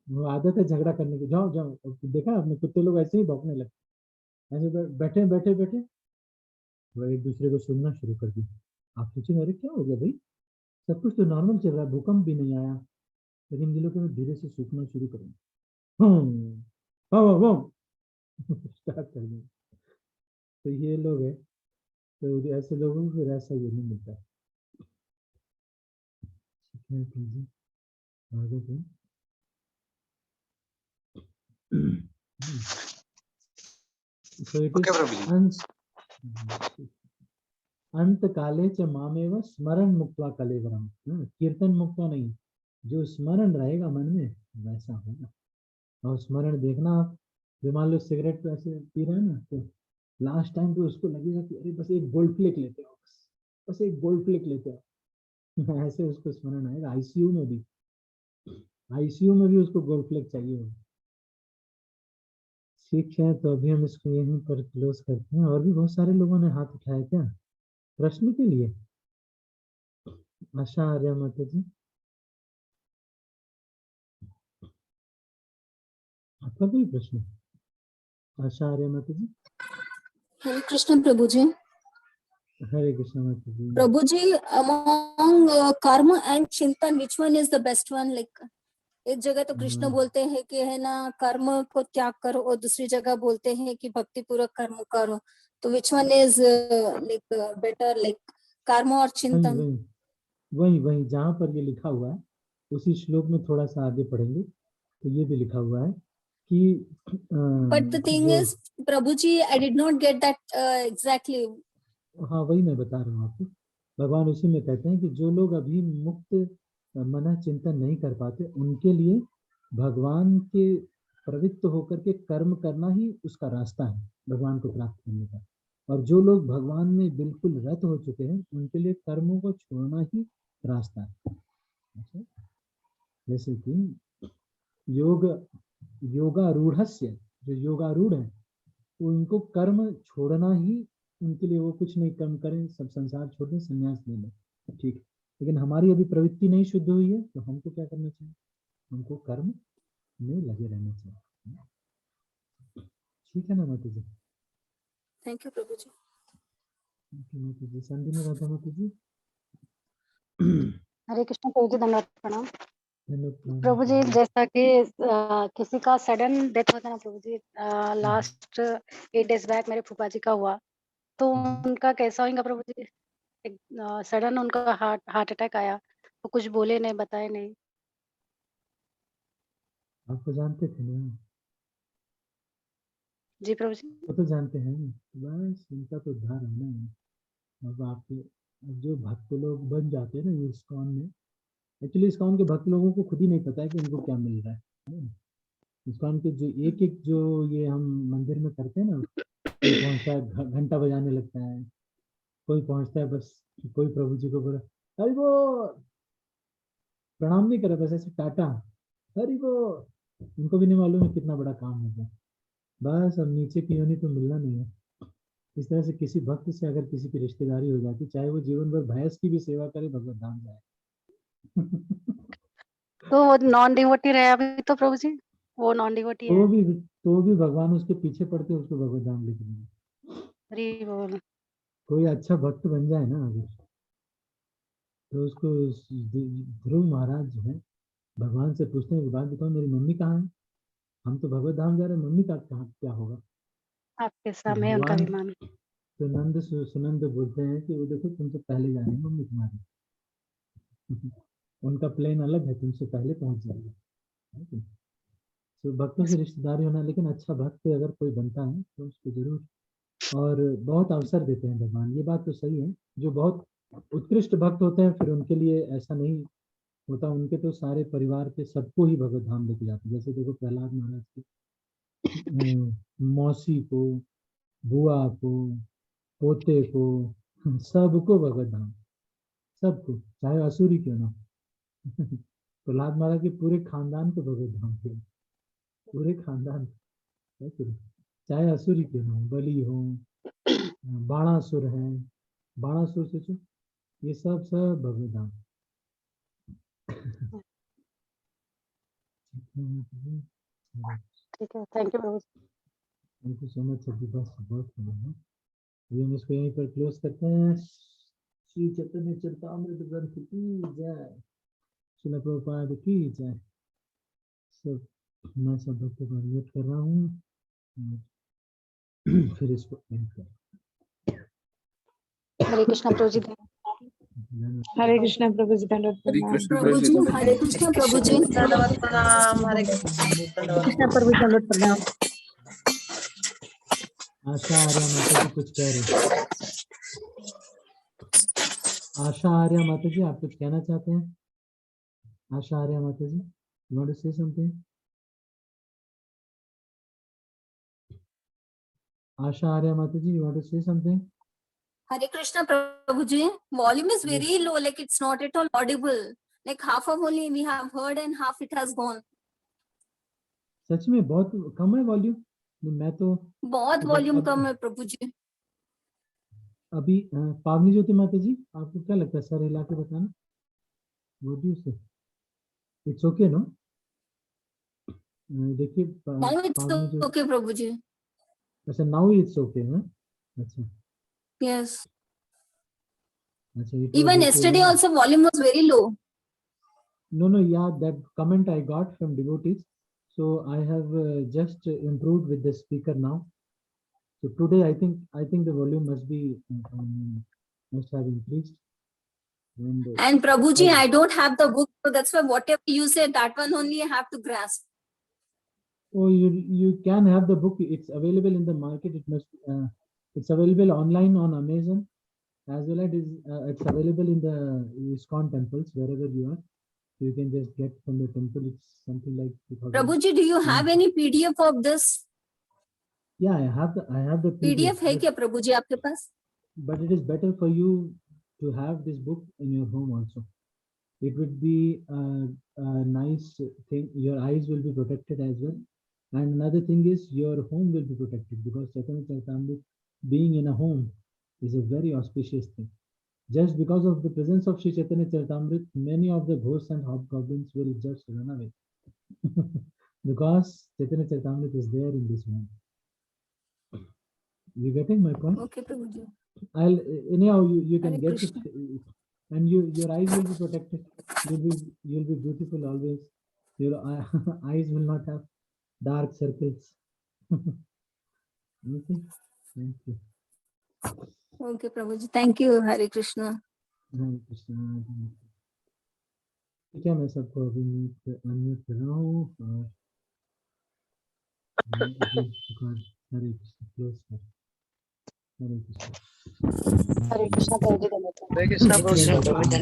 वो आदत है झगड़ा करने की, जाओ जाओ, देखा आपने कुत्ते लोग ऐसे ही भौंकने लगते, ऐसे बैठे बैठे बैठे वो एक दूसरे को सुनना शुरू कर दिया। आप सोचेंगे अरे क्या हो गया भाई, सब कुछ तो नॉर्मल चल रहा है, भूकंप भी नहीं आया, लेकिन ये लोग धीरे से सूखना शुरू करेंगे, स्टार्ट कर देंगे। तो ये लोग है, तो ऐसे लोगों को फिर ऐसा ये नहीं मिलता। ठीक है जी, आगे तो so it ओके is प्रभु जी। अंत काले च मामेव स्मरण मुक्त्वा कलेवरम, कीर्तन मुक्त्वा नहीं, जो स्मरण रहेगा मन में वैसा होगा। और स्मरण देखना आप, जो मान लो सिगरेट तो ऐसे पी रहे हैं ना, तो लास्ट टाइम पे उसको लगेगा कि अरे बस एक गोल्ड फ्लेक लेते हो, बस एक गोल्ड फ्लेक लेते हो। ऐसे उसको स्मरण आएगा। आईसीयू में भी उसको गोल्ड फ्लेक चाहिए होगा। ठीक है, तो अभी हम इसको यहीं पर क्लोज करते हैं। और भी बहुत सारे लोगों ने हाथ उठाया क्या प्रश्न के लिए? आशा आर्य माता जी, आपका कोई प्रश्न? आशा आर्य माता जी। हरे कृष्ण प्रभु जी। हरे कृष्ण माता जी। प्रभु जी, among karma and चिंतन which one is the best one? Like एक जगह तो कृष्ण बोलते हैं कि है ना कर्म को त्याग करो, और दूसरी जगह बोलते हैं कि भक्ति पूर्वक कर्म करो, तो which one is like better, like कर्म और चिंतन? वही जहाँ पर ये लिखा हुआ है उसी श्लोक में थोड़ा सा आगे पढ़ेंगे तो ये भी लिखा हुआ है कि But the thing is, Prabhu ji, I did not get that exactly. हाँ, वही मैं बता रहा हूँ आपको। भगवान उसी में कहते हैं कि जो लोग अभी मुक्त मन चिंतन नहीं कर पाते, उनके लिए भगवान के प्रवृत्त होकर के कर्म करना ही उसका रास्ता है भगवान को प्राप्त करने का। और जो लोग भगवान में बिल्कुल रत हो चुके हैं, उनके लिए कर्मों को छोड़ना ही रास्ता है। जैसे कि योगारूढ़स्य, जो योगारूढ़ है, तो उनको कर्म छोड़ना ही उनके लिए, वो कुछ नहीं कर्म करें, सब संसार छोड़ दें, संन्यास ले लें, ठीक है। लेकिन हमारी अभी प्रवृत्ति नहीं शुद्ध हुई है, तो हमको क्या करना चाहिए? हमको कर्म में लगे रहना चाहिए। ठीक है ना माता जी? थैंक यू प्रभु जी। माता जी संधि में राधा माता जी। हरे कृष्ण प्रभु जी, धन्यवाद प्रणाम। प्रभु जी, जैसा कि किसी का सडन डेथ होता है ना प्रभु जी, लास्ट 8 days बैक मेरे फूफा जी का हुआ, तो उनका कैसा होगा प्रभु जी? सडन उनका हार्ट अटैक आया, तो कुछ बोले नहीं, बताए नहीं। आपको जानते थे ना? जी प्रभु जी। वो तो जानते हैं, बस इनका तो उद्धार होना है। अब आपके जो भक्त लोग बन जाते हैं ना इस्कॉन में, एक्चुअली इस्कॉन के भक्त लोगों को खुद ही नहीं पता है कि उनको क्या मिल रहा है। इस्कॉन के जो एक जो ये हम मंदिर में करते हैं ना, कोई पहुंचता है घंटा बजाने लगता है, कोई पहुंचता है बस कोई प्रभु जी को बोला हरि बोल, प्रणाम नहीं करे, बस ऐसे टाटा हरि बोल, उनको भी नहीं मालूम है कितना बड़ा काम होगा। बस अब नीचे की योनि तो मिलना नहीं है। इस तरह से किसी भक्त से अगर किसी की रिश्तेदारी हो जाती, चाहे वो जीवन भर भैंस की भी सेवा करे, भगवत धाम जाए। तो वो नॉन डिवोटी रहे अभी तो प्रभु जी, वो नॉन डिवोटी है। तो भी भगवान उसके पीछे पड़ते उसको भगवत धाम लेके जाएंगे। हरि बोल। कोई अच्छा भक्त बन जाए ना अगर, तो उसको ध्रुव महाराज जो है भगवान से पूछते हैं, एक बात बताओ मेरी मम्मी कहाँ है? हम तो भगवत धाम जा रहे हैं, मम्मी का कहाँ क्या होगा? आपके सामने उनका विमान। तो नंद सुनंद बोलते हैं कि वो देखो तुमसे पहले जा रही है मम्मी तुम्हारी, उनका प्लेन अलग है, तुमसे पहले पहुंच जाएगी। तो भक्तों से रिश्तेदारी होना, लेकिन अच्छा भक्त अगर कोई बनता है तो उसको जरूर, और बहुत अवसर देते हैं भगवान, ये बात तो सही है। जो बहुत उत्कृष्ट भक्त होते हैं फिर उनके लिए ऐसा नहीं होता, उनके तो सारे परिवार के सबको ही भगवत धाम लेके जाते हैं। जैसे देखो प्रहलाद महाराज की मौसी को, बुआ को, पोते को, सबको भगवत धाम, सबको, चाहे असुरी क्यों ना। प्रहलाद महाराज के पूरे खानदान को भगवत धाम किया, पूरे खानदान, चाहे असुर क्यों ना हो, बलि हो, बाणासुर है, बाणासुर सोचो, ये सब भगवत धाम। ठीक है, thank you Prabhu. Thank you so much सभी, बस बहुत है। अभी हम इसको यहीं पर क्लोज करते हैं। श्री चैतन्य चरितामृत ग्रंथ की जय, श्रील प्रभुपाद की जय। सब मैं सब भक्तों को म्यूट कर रहा हूँ, फिर इसको एंड कर। हरे कृष्णा प्रभु जी। हरे कृष्णा प्रभु जी, धन्यवाद हरे प्रणाम। कृष्ण प्रभु जी, हरे कृष्ण प्रभु जी। धन्यवाद प्रणाम। हरे कृष्णा प्रभु जी, धन्यवाद प्रणाम। आशा आर्या माता जी कुछ कह रहे, आशा आर्या माता जी आप कुछ कहना चाहते हैं? आशा आर्या माता जी, you want to say something? आशा आर्या माता जी, you want to say something? Hare Krishna Prabhu ji, volume is very low, like it's not at all audible. Like half of only we have heard and half it has gone. सच में बहुत कम है volume. मैं तो बहुत volume कम है प्रभु जी। अभी पावनी ज्योति माता जी, आपको क्या लगता है? सर हिला के बताना। What do you say? It's okay, no? देखिए Now it's okay प्रभु जी। अच्छा, now it's okay, हाँ? अच्छा। Yes. अच्छा, Even yesterday also volume was very low. No, yeah, that comment I got from devotees. So I have just improved with the speaker now. So today I think the volume must have increased. And Prabhu ji, I don't have the book, so that's why whatever you say, that one only I have to grasp. Oh, you can have the book. It's available in the market. It's available online on Amazon, as well as it's available in the ISKCON temples wherever you are. You can just get from the temple. It's something like 2000. Prabhu ji, do you have any PDF of this? Yeah, I have the PDF है क्या प्रभु जी आपके पास? But it is better for you to have this book in your home also. It would be a nice thing. Your eyes will be protected as well. And another thing is your home will be protected, because Chaitanya Charitamrita being in a home is a very auspicious thing. Just because of the presence of Sri Chaitanya Charitamrita, many of the ghosts and hobgoblins will just run away. Because Chaitanya Charitamrita is there in this home. You getting my point? Okay, Prabhu ji. Anyhow, you can get it, and your eyes will be protected. You'll be beautiful always. Your eyes will not have dark circles. Okay, thank you. Okay, Prabhu ji. Thank you. Hare Krishna. Hare Krishna. ठीक है, मैं सबको अभी unmute कर रहा हूँ और हरे Krishna close कर। हरे कृष्ण। हरे कृष्णा प्रभु जी, धन्यवाद। हरे कृष्णा प्रभु जी, धन्यवाद।